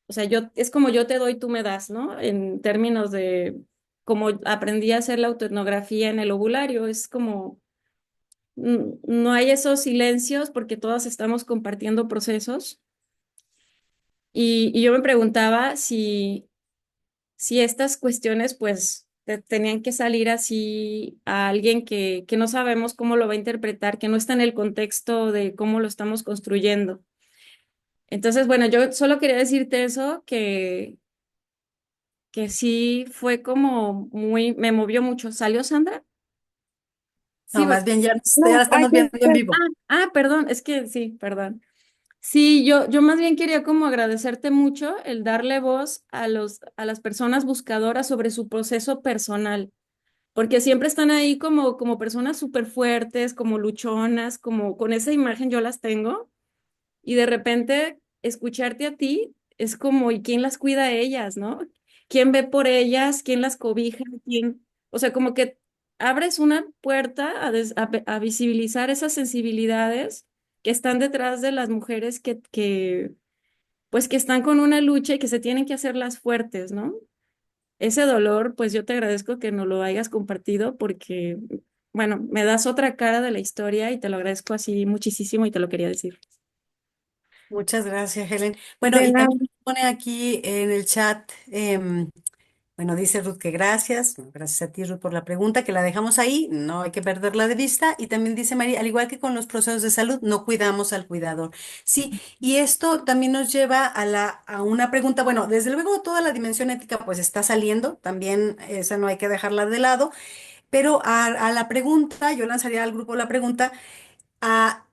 O sea, es como yo te doy, tú me das, ¿no? En términos de cómo aprendí a hacer la autoetnografía en el ovulario, es como no hay esos silencios porque todas estamos compartiendo procesos. Y yo me preguntaba si estas cuestiones pues tenían que salir así a alguien que no sabemos cómo lo va a interpretar, que no está en el contexto de cómo lo estamos construyendo. Entonces, bueno, yo solo quería decirte eso, que sí fue como me movió mucho. ¿Salió Sandra? Sí, No, más bien ya, ya No, la ay, estamos viendo en vivo. perdón, es que sí, perdón. Sí, yo más bien quería como agradecerte mucho el darle voz a las personas buscadoras sobre su proceso personal, porque siempre están ahí como personas súper fuertes, como luchonas, como con esa imagen yo las tengo, y de repente escucharte a ti es como, ¿y quién las cuida a ellas, no? ¿Quién ve por ellas? ¿Quién las cobija? ¿Quién? O sea, como que abres una puerta a visibilizar esas sensibilidades que están detrás de las mujeres pues que están con una lucha y que se tienen que hacer las fuertes, ¿no? Ese dolor, pues yo te agradezco que nos lo hayas compartido porque, bueno, me das otra cara de la historia y te lo agradezco así muchísimo y te lo quería decir. Muchas gracias, Helen. Bueno, de y nada. también pone aquí en el chat, bueno, dice Ruth que gracias. Bueno, gracias a ti, Ruth, por la pregunta, que la dejamos ahí, no hay que perderla de vista. Y también dice María, al igual que con los procesos de salud, no cuidamos al cuidador. Sí, y esto también nos lleva a una pregunta, bueno, desde luego toda la dimensión ética pues está saliendo, también esa no hay que dejarla de lado, pero a la pregunta, yo lanzaría al grupo la pregunta. Ah,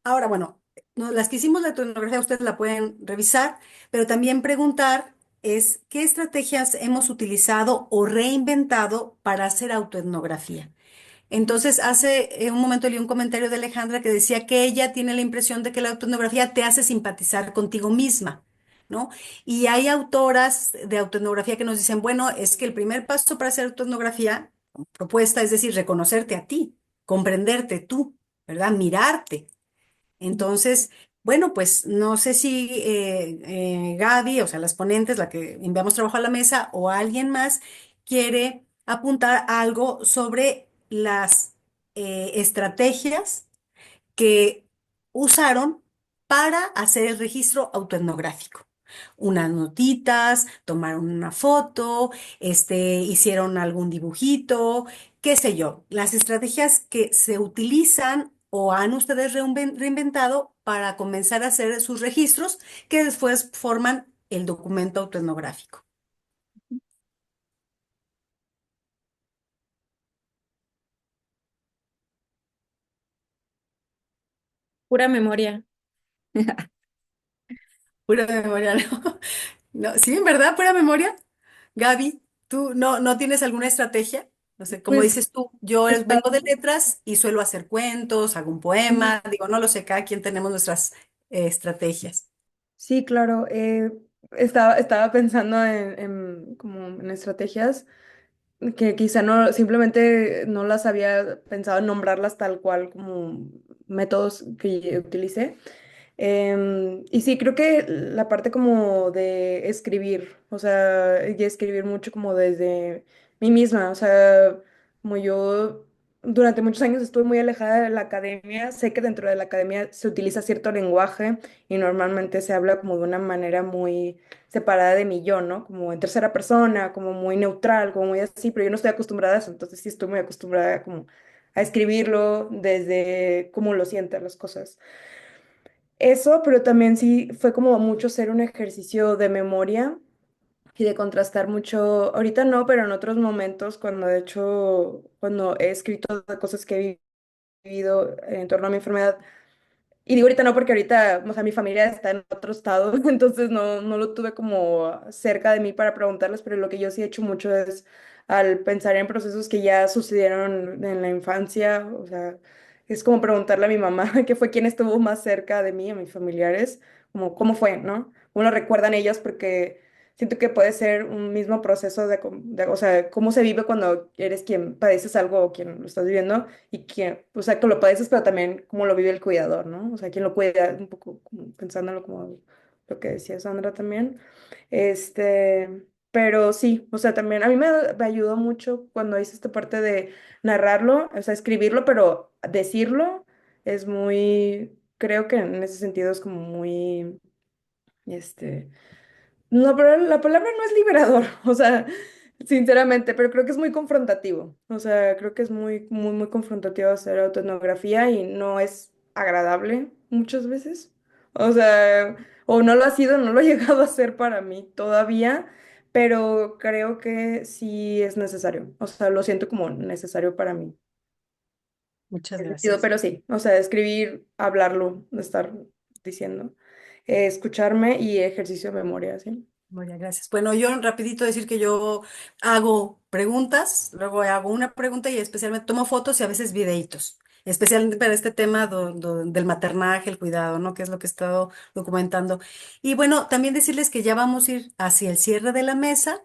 ahora, bueno, las que hicimos la etnografía ustedes la pueden revisar, pero también preguntar es qué estrategias hemos utilizado o reinventado para hacer autoetnografía. Entonces, hace un momento leí un comentario de Alejandra que decía que ella tiene la impresión de que la autoetnografía te hace simpatizar contigo misma, ¿no? Y hay autoras de autoetnografía que nos dicen, bueno, es que el primer paso para hacer autoetnografía, propuesta, es decir, reconocerte a ti, comprenderte tú, ¿verdad? Mirarte. Entonces, bueno, pues no sé si Gaby, o sea, las ponentes, la que enviamos trabajo a la mesa, o alguien más quiere apuntar algo sobre las estrategias que usaron para hacer el registro autoetnográfico. Unas notitas, tomaron una foto, hicieron algún dibujito, qué sé yo. Las estrategias que se utilizan o han ustedes reinventado para comenzar a hacer sus registros que después forman el documento autoetnográfico. Pura memoria. Pura memoria, ¿no? No, sí, en verdad, pura memoria. Gaby, ¿tú no tienes alguna estrategia? No sé, como Pues dices tú, yo está, vengo de letras y suelo hacer cuentos, hago un poema, digo, no lo sé, cada quien tenemos nuestras estrategias. sí, claro. Estaba pensando como en estrategias que quizá no, simplemente no las había pensado en nombrarlas tal cual como métodos que utilicé. Y sí, creo que la parte como de escribir, o sea, y escribir mucho como desde mí misma, o sea, como yo durante muchos años estuve muy alejada de la academia, sé que dentro de la academia se utiliza cierto lenguaje y normalmente se habla como de una manera muy separada de mi yo, ¿no? Como en tercera persona, como muy neutral, como muy así, pero yo no estoy acostumbrada a eso, entonces sí estoy muy acostumbrada como a escribirlo desde cómo lo sienten las cosas. Eso, pero también sí fue como mucho ser un ejercicio de memoria y de contrastar mucho, ahorita no, pero en otros momentos, cuando de hecho, cuando he escrito de cosas que he vivido en torno a mi enfermedad, y digo ahorita no porque ahorita, o sea, mi familia está en otro estado, entonces no lo tuve como cerca de mí para preguntarles, pero lo que yo sí he hecho mucho es al pensar en procesos que ya sucedieron en la infancia, o sea, es como preguntarle a mi mamá, que fue quien estuvo más cerca de mí, a mis familiares, como cómo fue, ¿no? ¿Cómo lo recuerdan ellos? Porque siento que puede ser un mismo proceso o sea, cómo se vive cuando eres quien padeces algo o quien lo estás viviendo y que, o sea, que lo padeces, pero también cómo lo vive el cuidador, ¿no? O sea, quién lo cuida, un poco como pensándolo como lo que decía Sandra también. Pero sí, o sea, también a mí me ayudó mucho cuando hice esta parte de narrarlo, o sea, escribirlo, pero decirlo es muy, creo que en ese sentido es como muy, este, no, pero la palabra no es liberador, o sea, sinceramente, pero creo que es muy confrontativo. O sea, creo que es muy confrontativo hacer autoetnografía y no es agradable muchas veces. O sea, o no lo ha sido, no lo he llegado a hacer para mí todavía, pero creo que sí es necesario. O sea, lo siento como necesario para mí. Muchas En ese sentido, gracias. pero sí, o sea, escribir, hablarlo, estar diciendo, escucharme y ejercicio de memoria, ¿sí? Muchas gracias. Bueno, yo rapidito decir que yo hago preguntas, luego hago una pregunta y especialmente tomo fotos y a veces videitos, especialmente para este tema del maternaje, el cuidado, ¿no? Que es lo que he estado documentando. Y bueno, también decirles que ya vamos a ir hacia el cierre de la mesa.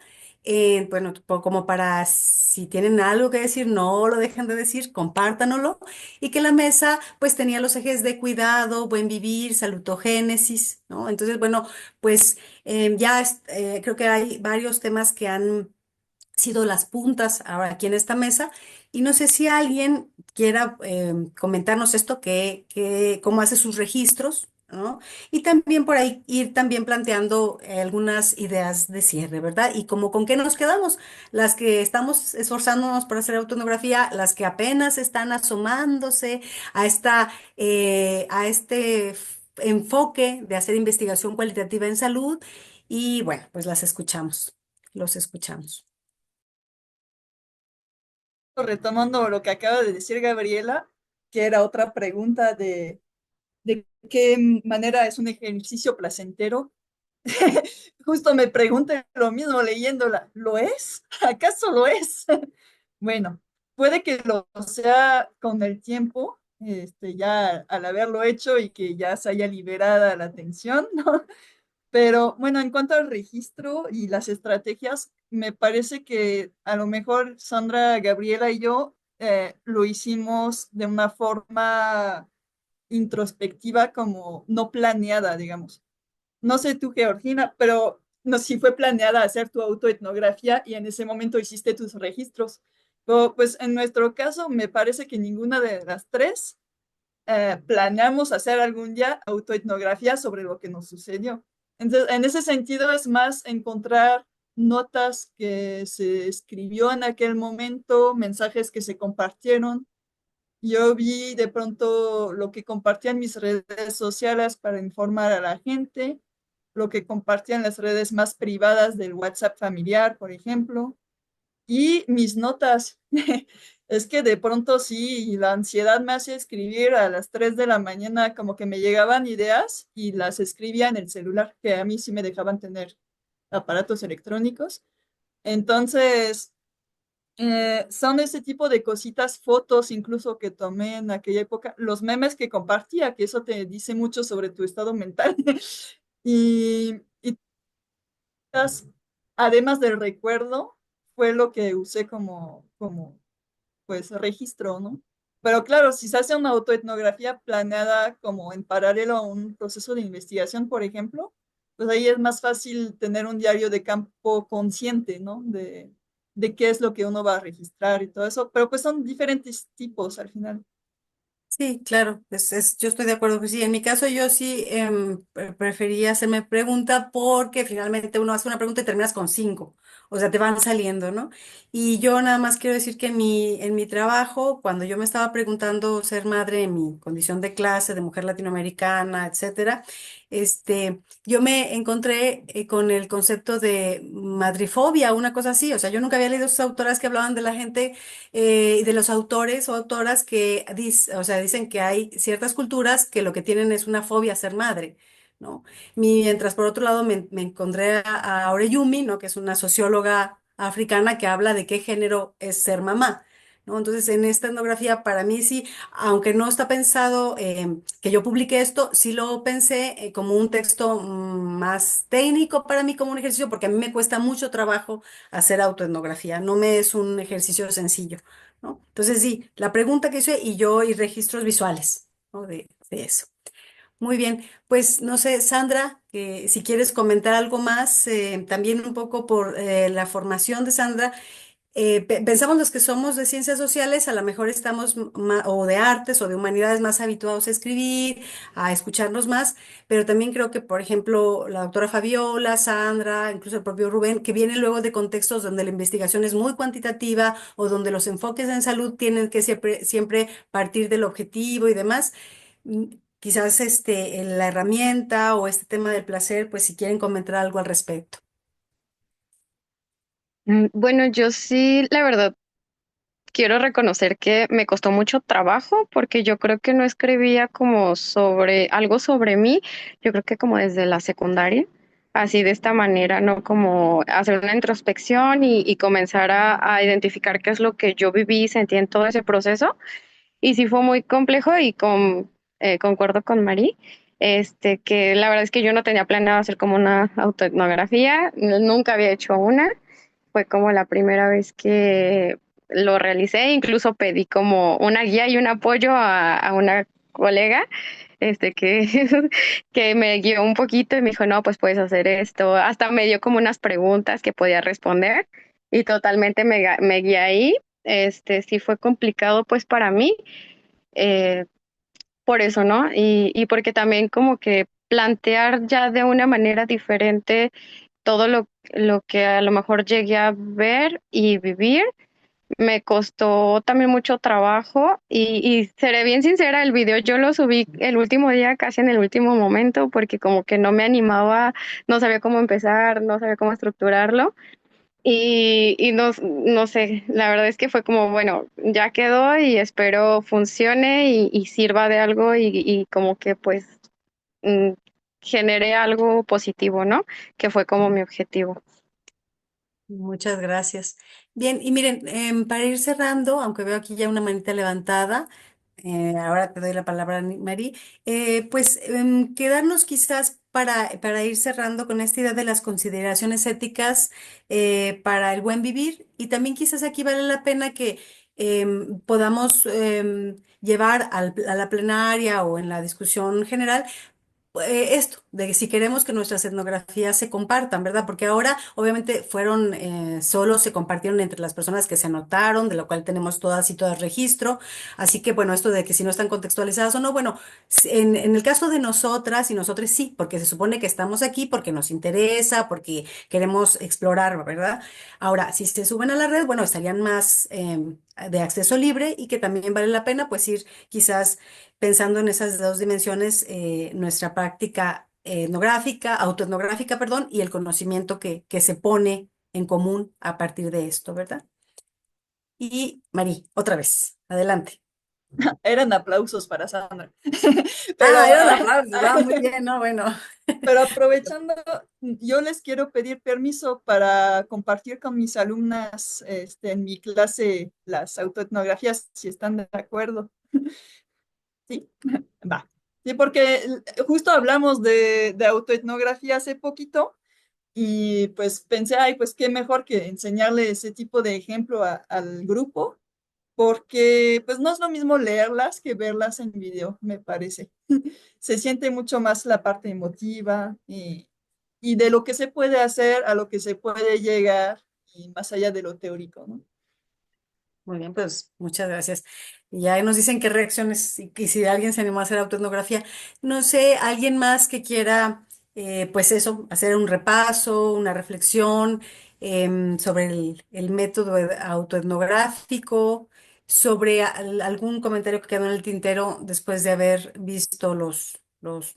Bueno, como para si tienen algo que decir, no lo dejen de decir, compártanoslo. Y que la mesa pues tenía los ejes de cuidado, buen vivir, salutogénesis, ¿no? Entonces, bueno, pues... creo que hay varios temas que han sido las puntas ahora aquí en esta mesa y no sé si alguien quiera comentarnos esto, cómo hace sus registros, ¿no? Y también por ahí ir también planteando algunas ideas de cierre, ¿verdad? Y como con qué nos quedamos, las que estamos esforzándonos por hacer autoetnografía, las que apenas están asomándose a este enfoque de hacer investigación cualitativa en salud y bueno, pues las escuchamos, los escuchamos. Retomando lo que acaba de decir Gabriela, que era otra pregunta de qué manera es un ejercicio placentero. Justo me pregunté lo mismo leyéndola. ¿Lo es? ¿Acaso lo es? Bueno, puede que lo sea con el tiempo, ya al haberlo hecho y que ya se haya liberada la tensión, ¿no? Pero bueno, en cuanto al registro y las estrategias, me parece que a lo mejor Sandra, Gabriela y yo lo hicimos de una forma introspectiva, como no planeada, digamos. No sé tú, Georgina, pero no sé si fue planeada hacer tu autoetnografía y en ese momento hiciste tus registros. Pero, pues en nuestro caso, me parece que ninguna de las tres planeamos hacer algún día autoetnografía sobre lo que nos sucedió. Entonces, en ese sentido es más encontrar notas que se escribió en aquel momento, mensajes que se compartieron. Yo vi de pronto lo que compartían mis redes sociales para informar a la gente, lo que compartían las redes más privadas del WhatsApp familiar, por ejemplo, y mis notas. Es que de pronto sí, la ansiedad me hace escribir a las 3 de la mañana, como que me llegaban ideas y las escribía en el celular, que a mí sí me dejaban tener aparatos electrónicos. Entonces, son ese tipo de cositas, fotos incluso que tomé en aquella época, los memes que compartía, que eso te dice mucho sobre tu estado mental. Y además del recuerdo, fue lo que usé como pues registro, ¿no? Pero claro, si se hace una autoetnografía planeada como en paralelo a un proceso de investigación, por ejemplo, pues ahí es más fácil tener un diario de campo consciente, ¿no? De qué es lo que uno va a registrar y todo eso, pero pues son diferentes tipos al final. Sí, claro, yo estoy de acuerdo que sí. En mi caso, yo sí prefería hacerme pregunta porque finalmente uno hace una pregunta y terminas con cinco, o sea, te van saliendo, ¿no? Y yo nada más quiero decir que en mi trabajo, cuando yo me estaba preguntando ser madre en mi condición de clase, de mujer latinoamericana, etcétera, yo me encontré con el concepto de madrifobia, una cosa así. O sea, yo nunca había leído esas autoras que hablaban de la gente y de los autores o autoras que o sea, dicen que hay ciertas culturas que lo que tienen es una fobia a ser madre, ¿no? Mientras por otro lado me encontré a Oreyumi, ¿no? Que es una socióloga africana que habla de qué género es ser mamá. ¿No? Entonces, en esta etnografía, para mí sí, aunque no está pensado que yo publique esto, sí lo pensé como un texto más técnico para mí, como un ejercicio, porque a mí me cuesta mucho trabajo hacer autoetnografía, no me es un ejercicio sencillo, ¿no? Entonces sí, la pregunta que hice y registros visuales, ¿no? De eso. Muy bien, pues no sé, Sandra, que si quieres comentar algo más, también un poco por la formación de Sandra. Pensamos los que somos de ciencias sociales, a lo mejor estamos o de artes o de humanidades más habituados a escribir, a escucharnos más, pero también creo que, por ejemplo, la doctora Fabiola, Sandra, incluso el propio Rubén, que vienen luego de contextos donde la investigación es muy cuantitativa o donde los enfoques en salud tienen que siempre partir del objetivo y demás. mm, Quizás la herramienta o este tema del placer, pues si quieren comentar algo al respecto. Bueno, yo sí, la verdad, quiero reconocer que me costó mucho trabajo porque yo creo que no escribía como sobre algo sobre mí, yo creo que como desde la secundaria, así de esta manera, ¿no? Como hacer una introspección y comenzar a identificar qué es lo que yo viví y sentí en todo ese proceso. Y sí fue muy complejo y concuerdo con Mari, que la verdad es que yo no tenía planeado hacer como una autoetnografía, nunca había hecho una, fue como la primera vez que lo realicé, incluso pedí como una guía y un apoyo a una colega, que, que me guió un poquito y me dijo, no, pues puedes hacer esto, hasta me dio como unas preguntas que podía responder y totalmente me guié ahí. Sí fue complicado pues para mí, eh, por eso, ¿no? Y porque también como que plantear ya de una manera diferente todo lo que a lo mejor llegué a ver y vivir, me costó también mucho trabajo y seré bien sincera, el video yo lo subí el último día, casi en el último momento, porque como que no me animaba, no sabía cómo empezar, no sabía cómo estructurarlo. Y no, no sé, la verdad es que fue como, bueno, ya quedó y espero funcione y sirva de algo y como que pues mm, genere algo positivo, ¿no? Que fue como mi objetivo. Muchas gracias. Bien, y miren, para ir cerrando, aunque veo aquí ya una manita levantada, ahora te doy la palabra, Mari, pues quedarnos quizás para ir cerrando con esta idea de las consideraciones éticas para el buen vivir y también quizás aquí vale la pena que podamos llevar a la plenaria o en la discusión general esto, de que si queremos que nuestras etnografías se compartan, ¿verdad? Porque ahora obviamente fueron, solo se compartieron entre las personas que se anotaron, de lo cual tenemos todas y todas registro. Así que bueno, esto de que si no están contextualizadas o no, bueno, en el caso de nosotras y nosotros sí, porque se supone que estamos aquí porque nos interesa, porque queremos explorar, ¿verdad? Ahora, si se suben a la red, bueno, estarían más de acceso libre y que también vale la pena pues ir quizás pensando en esas dos dimensiones, nuestra práctica etnográfica, autoetnográfica, perdón, y el conocimiento que se pone en común a partir de esto, ¿verdad? Y Mari, otra vez, adelante. Eran aplausos para Sandra. Pero, Ah, era un aplauso, muy bien, ¿no? Bueno. pero aprovechando, yo les quiero pedir permiso para compartir con mis alumnas en mi clase las autoetnografías, si están de acuerdo. Sí, va. Sí, porque justo hablamos de autoetnografía hace poquito y pues pensé, ay, pues qué mejor que enseñarle ese tipo de ejemplo al grupo, porque pues no es lo mismo leerlas que verlas en video, me parece. Se siente mucho más la parte emotiva y de lo que se puede hacer a lo que se puede llegar y más allá de lo teórico, ¿no? Muy bien, pues muchas gracias. Y ya nos dicen qué reacciones y si alguien se animó a hacer autoetnografía. No sé, alguien más que quiera, pues eso, hacer un repaso, una reflexión sobre el método autoetnográfico, sobre algún comentario que quedó en el tintero después de haber visto los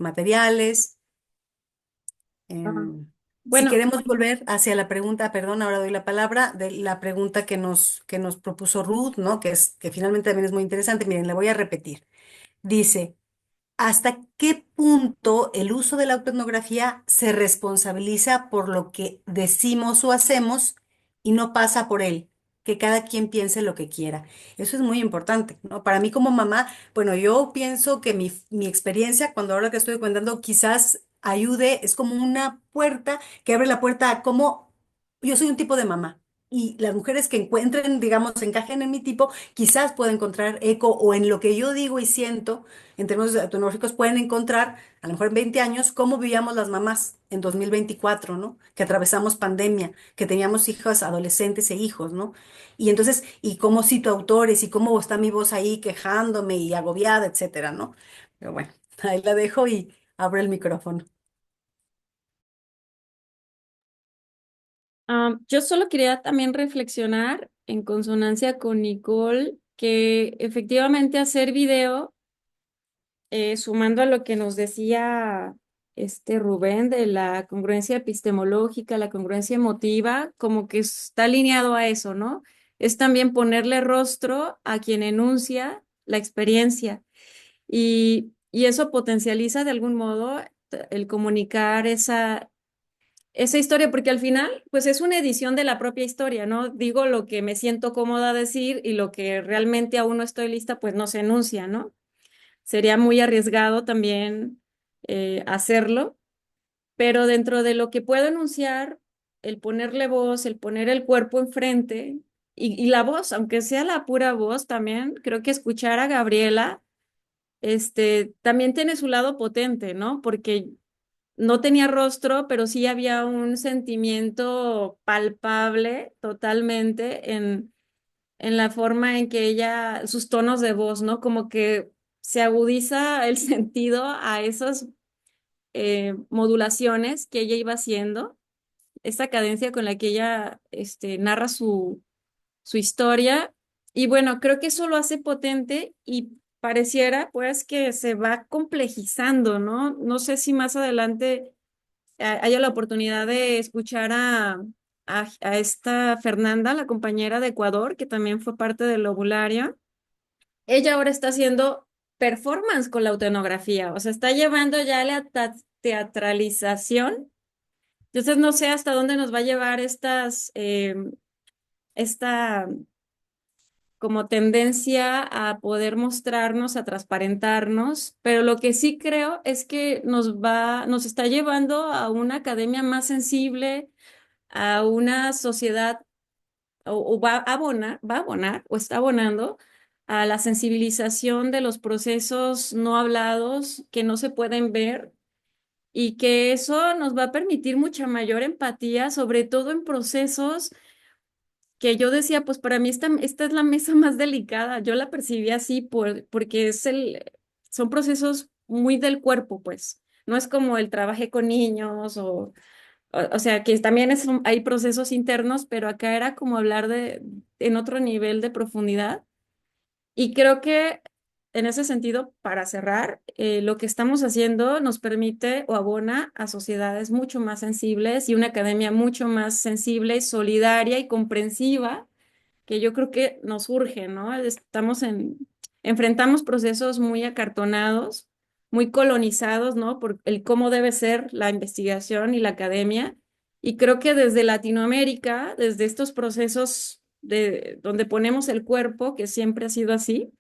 materiales. Ajá. Si Bueno, queremos volver hacia la pregunta, perdón, ahora doy la palabra, de la pregunta que nos propuso Ruth, ¿no? Que finalmente también es muy interesante. Miren, le voy a repetir. Dice, ¿hasta qué punto el uso de la autoetnografía se responsabiliza por lo que decimos o hacemos y no pasa por él? Que cada quien piense lo que quiera. Eso es muy importante, ¿no? Para mí como mamá, bueno, yo pienso que mi experiencia, cuando ahora que estoy contando, quizás ayude, es como una puerta que abre la puerta a cómo yo soy un tipo de mamá. Y las mujeres que encuentren, digamos, encajen en mi tipo, quizás pueda encontrar eco o en lo que yo digo y siento en términos etnográficos pueden encontrar, a lo mejor en 20 años, cómo vivíamos las mamás en 2024, ¿no? Que atravesamos pandemia, que teníamos hijas, adolescentes e hijos, ¿no? Y entonces, y cómo cito autores y cómo está mi voz ahí quejándome y agobiada, etcétera, ¿no? Pero bueno, ahí la dejo y abro el micrófono. yo solo quería también reflexionar en consonancia con Nicole que efectivamente hacer video, sumando a lo que nos decía este Rubén de la congruencia epistemológica, la congruencia emotiva, como que está alineado a eso, ¿no? Es también ponerle rostro a quien enuncia la experiencia y eso potencializa de algún modo el comunicar esa historia, porque al final, pues es una edición de la propia historia, ¿no? Digo lo que me siento cómoda a decir y lo que realmente aún no estoy lista, pues no se enuncia, ¿no? Sería muy arriesgado también hacerlo, pero dentro de lo que puedo enunciar, el ponerle voz, el poner el cuerpo enfrente y la voz, aunque sea la pura voz, también creo que escuchar a Gabriela, también tiene su lado potente, ¿no? Porque no tenía rostro, pero sí había un sentimiento palpable totalmente en la forma en que ella, sus tonos de voz, ¿no? Como que se agudiza el sentido a esas modulaciones que ella iba haciendo, esa cadencia con la que ella narra su historia. Y bueno, creo que eso lo hace potente y pareciera pues que se va complejizando, ¿no? No sé si más adelante haya la oportunidad de escuchar a esta Fernanda, la compañera de Ecuador, que también fue parte del Lobularia. Ella ahora está haciendo performance con la autonografía, o sea, está llevando ya la teatralización. Entonces, no sé hasta dónde nos va a llevar esta como tendencia a poder mostrarnos, a transparentarnos, pero lo que sí creo es que nos está llevando a una academia más sensible, a una sociedad, o va a abonar, o está abonando a la sensibilización de los procesos no hablados que no se pueden ver y que eso nos va a permitir mucha mayor empatía, sobre todo en procesos que yo decía, pues para mí esta es la mesa más delicada. Yo la percibí así porque son procesos muy del cuerpo, pues. No es como el trabajo con niños o sea, que también hay procesos internos, pero acá era como hablar en otro nivel de profundidad. Y creo que en ese sentido, para cerrar, lo que estamos haciendo nos permite o abona a sociedades mucho más sensibles y una academia mucho más sensible, solidaria y comprensiva, que yo creo que nos urge, ¿no? Enfrentamos procesos muy acartonados, muy colonizados, ¿no? Por el cómo debe ser la investigación y la academia. Y creo que desde Latinoamérica, desde estos procesos donde ponemos el cuerpo, que siempre ha sido así,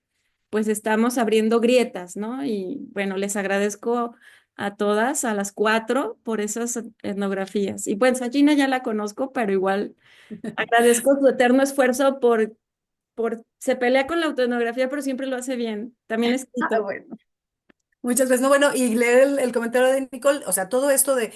pues estamos abriendo grietas, ¿no? Y bueno, les agradezco a todas, a las cuatro, por esas etnografías. Y pues a Gina ya la conozco, pero igual agradezco su eterno esfuerzo se pelea con la autoetnografía, pero siempre lo hace bien. También escrito. Bueno. Muchas veces, no, bueno, y leer el comentario de Nicole, o sea, todo esto de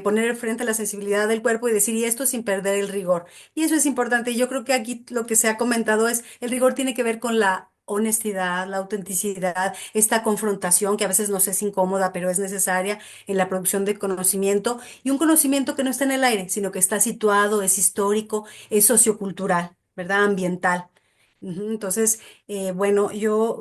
poner frente a la sensibilidad del cuerpo y decir, y esto sin perder el rigor. Y eso es importante. Y yo creo que aquí lo que se ha comentado es, el rigor tiene que ver con la honestidad, la autenticidad, esta confrontación que a veces nos es incómoda, pero es necesaria en la producción de conocimiento, y un conocimiento que no está en el aire, sino que está situado, es histórico, es sociocultural, ¿verdad? Ambiental. Entonces, bueno, yo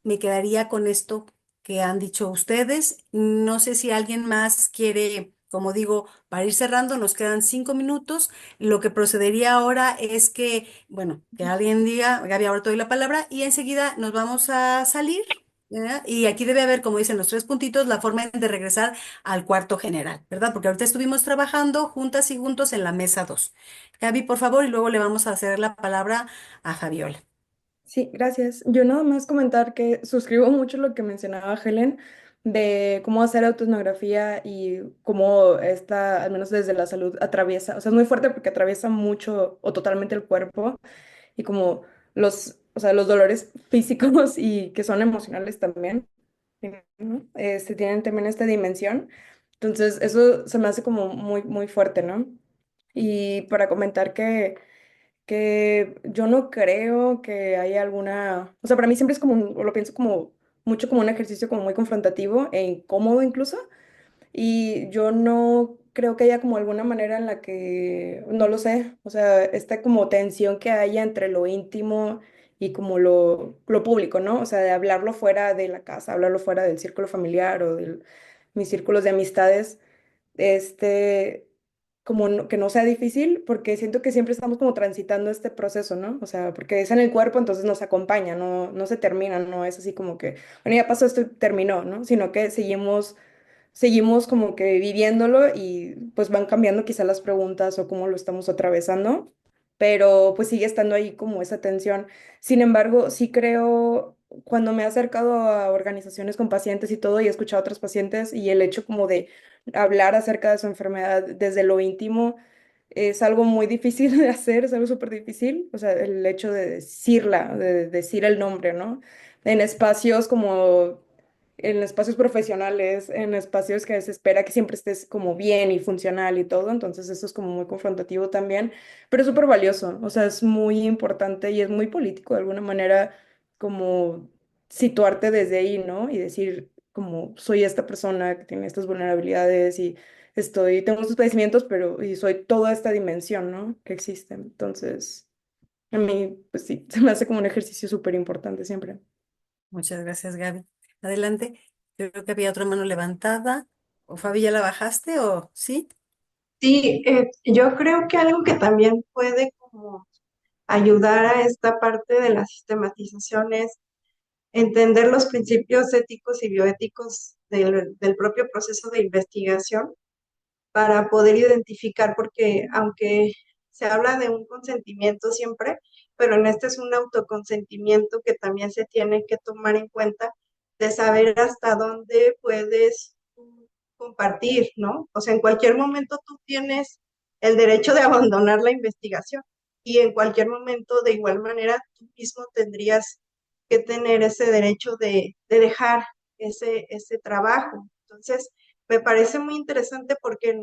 me quedaría con esto que han dicho ustedes. No sé si alguien más quiere, como digo, para ir cerrando, nos quedan 5 minutos. Lo que procedería ahora es que, bueno, que alguien diga, Gaby, ahora te doy la palabra y enseguida nos vamos a salir. ¿Verdad? Y aquí debe haber, como dicen los 3 puntitos, la forma de regresar al cuarto general, ¿verdad? Porque ahorita estuvimos trabajando juntas y juntos en la mesa 2. Gaby, por favor, y luego le vamos a hacer la palabra a Javiola. Sí, gracias. Yo nada más comentar que suscribo mucho lo que mencionaba Helen de cómo hacer autoetnografía y cómo esta, al menos desde la salud, atraviesa, o sea, es muy fuerte porque atraviesa mucho o totalmente el cuerpo y como o sea, los dolores físicos y que son emocionales también, ¿no? Tienen también esta dimensión. Entonces, eso se me hace como muy, muy fuerte, ¿no? Y para comentar que yo no creo que haya alguna, o sea, para mí siempre es como, o lo pienso como mucho como un ejercicio como muy confrontativo e incómodo incluso, y yo no creo que haya como alguna manera en la que, no lo sé, o sea, esta como tensión que haya entre lo íntimo y como lo público, ¿no? O sea, de hablarlo fuera de la casa, hablarlo fuera del círculo familiar o de mis círculos de amistades, este, que no sea difícil, porque siento que siempre estamos como transitando este proceso, ¿no? O sea, porque es en el cuerpo, entonces nos acompaña, no se termina, no es así como que, bueno, ya pasó esto y terminó, ¿no? Sino que seguimos como que viviéndolo y pues van cambiando quizá las preguntas o cómo lo estamos atravesando, pero pues sigue estando ahí como esa tensión. Sin embargo, sí creo, cuando me he acercado a organizaciones con pacientes y todo y he escuchado a otros pacientes y el hecho como de hablar acerca de su enfermedad desde lo íntimo es algo muy difícil de hacer, es algo súper difícil, o sea, el hecho de decirla, de decir el nombre, ¿no? En espacios como en espacios profesionales, en espacios que se espera que siempre estés como bien y funcional y todo, entonces eso es como muy confrontativo también, pero es súper valioso, o sea, es muy importante y es muy político de alguna manera como situarte desde ahí, ¿no? Y decir como soy esta persona que tiene estas vulnerabilidades y tengo estos padecimientos, pero y soy toda esta dimensión, ¿no? Que existe. Entonces, a mí, pues sí, se me hace como un ejercicio súper importante siempre. Muchas gracias, Gaby. Adelante. Yo creo que había otra mano levantada. ¿O Fabi, ya la bajaste o sí? Sí, yo creo que algo que también puede como ayudar a esta parte de la sistematización es entender los principios éticos y bioéticos del propio proceso de investigación para poder identificar, porque aunque se habla de un consentimiento siempre, pero en este es un autoconsentimiento que también se tiene que tomar en cuenta de saber hasta dónde puedes compartir, ¿no? O sea, en cualquier momento tú tienes el derecho de abandonar la investigación y en cualquier momento de igual manera tú mismo tendrías que tener ese derecho de dejar ese trabajo. Entonces, me parece muy interesante porque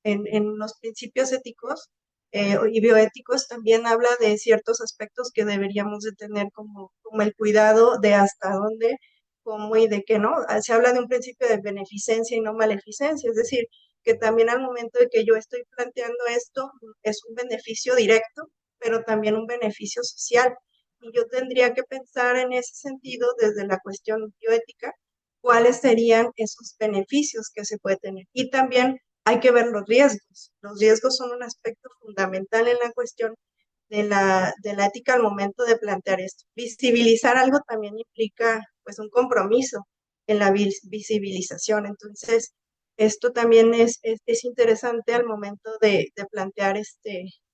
en los principios éticos y bioéticos también habla de ciertos aspectos que deberíamos de tener como el cuidado de hasta dónde, cómo y de qué, ¿no? Se habla de un principio de beneficencia y no maleficencia, es decir, que también al momento de que yo estoy planteando esto, es un beneficio directo, pero también un beneficio social. Y yo tendría que pensar en ese sentido desde la cuestión bioética, cuáles serían esos beneficios que se puede tener. Y también hay que ver los riesgos. Los riesgos son un aspecto fundamental en la cuestión de la ética al momento de plantear esto. Visibilizar algo también implica pues un compromiso en la visibilización. Entonces, esto también es interesante al momento de plantear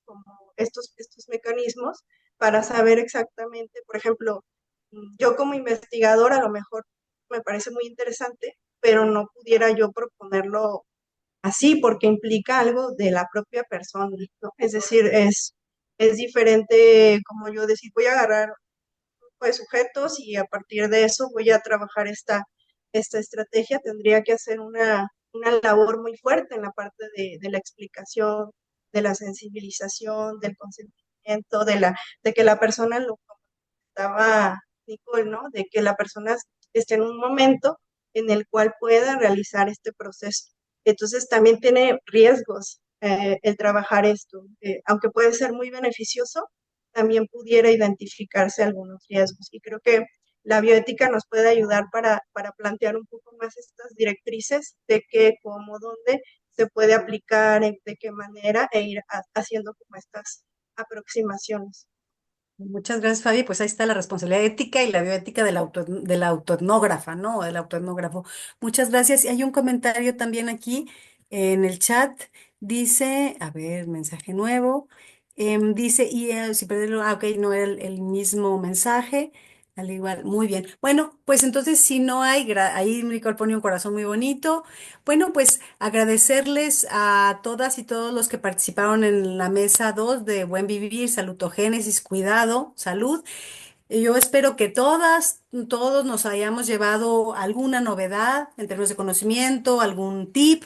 como estos mecanismos para saber exactamente, por ejemplo, yo como investigadora a lo mejor me parece muy interesante, pero no pudiera yo proponerlo así porque implica algo de la propia persona, ¿no? Es decir, es diferente como yo decir, voy a agarrar pues, sujetos y a partir de eso voy a trabajar esta estrategia. Tendría que hacer una labor muy fuerte en la parte de la explicación, de la sensibilización, del consentimiento, de que la persona lo comentaba Nicole, ¿no? De que la persona esté en un momento en el cual pueda realizar este proceso. Entonces también tiene riesgos el trabajar esto, aunque puede ser muy beneficioso, también pudiera identificarse algunos riesgos. Y creo que la bioética nos puede ayudar para plantear un poco más estas directrices de qué, cómo, dónde se puede aplicar, de qué manera, e ir haciendo como estas aproximaciones. Muchas gracias, Fabi. Pues ahí está la responsabilidad ética y la bioética de la autoetnógrafa, ¿no? O del autoetnógrafo. Muchas gracias. Y hay un comentario también aquí en el chat. Dice, a ver, mensaje nuevo. Dice, y si perderlo, ok, no era el mismo mensaje. Al igual, muy bien. Bueno, pues entonces si no hay, ahí Nicole pone un corazón muy bonito. Bueno, pues agradecerles a todas y todos los que participaron en la mesa 2 de Buen Vivir, Salutogénesis, Cuidado, Salud. Yo espero que todos nos hayamos llevado alguna novedad en términos de conocimiento, algún tip.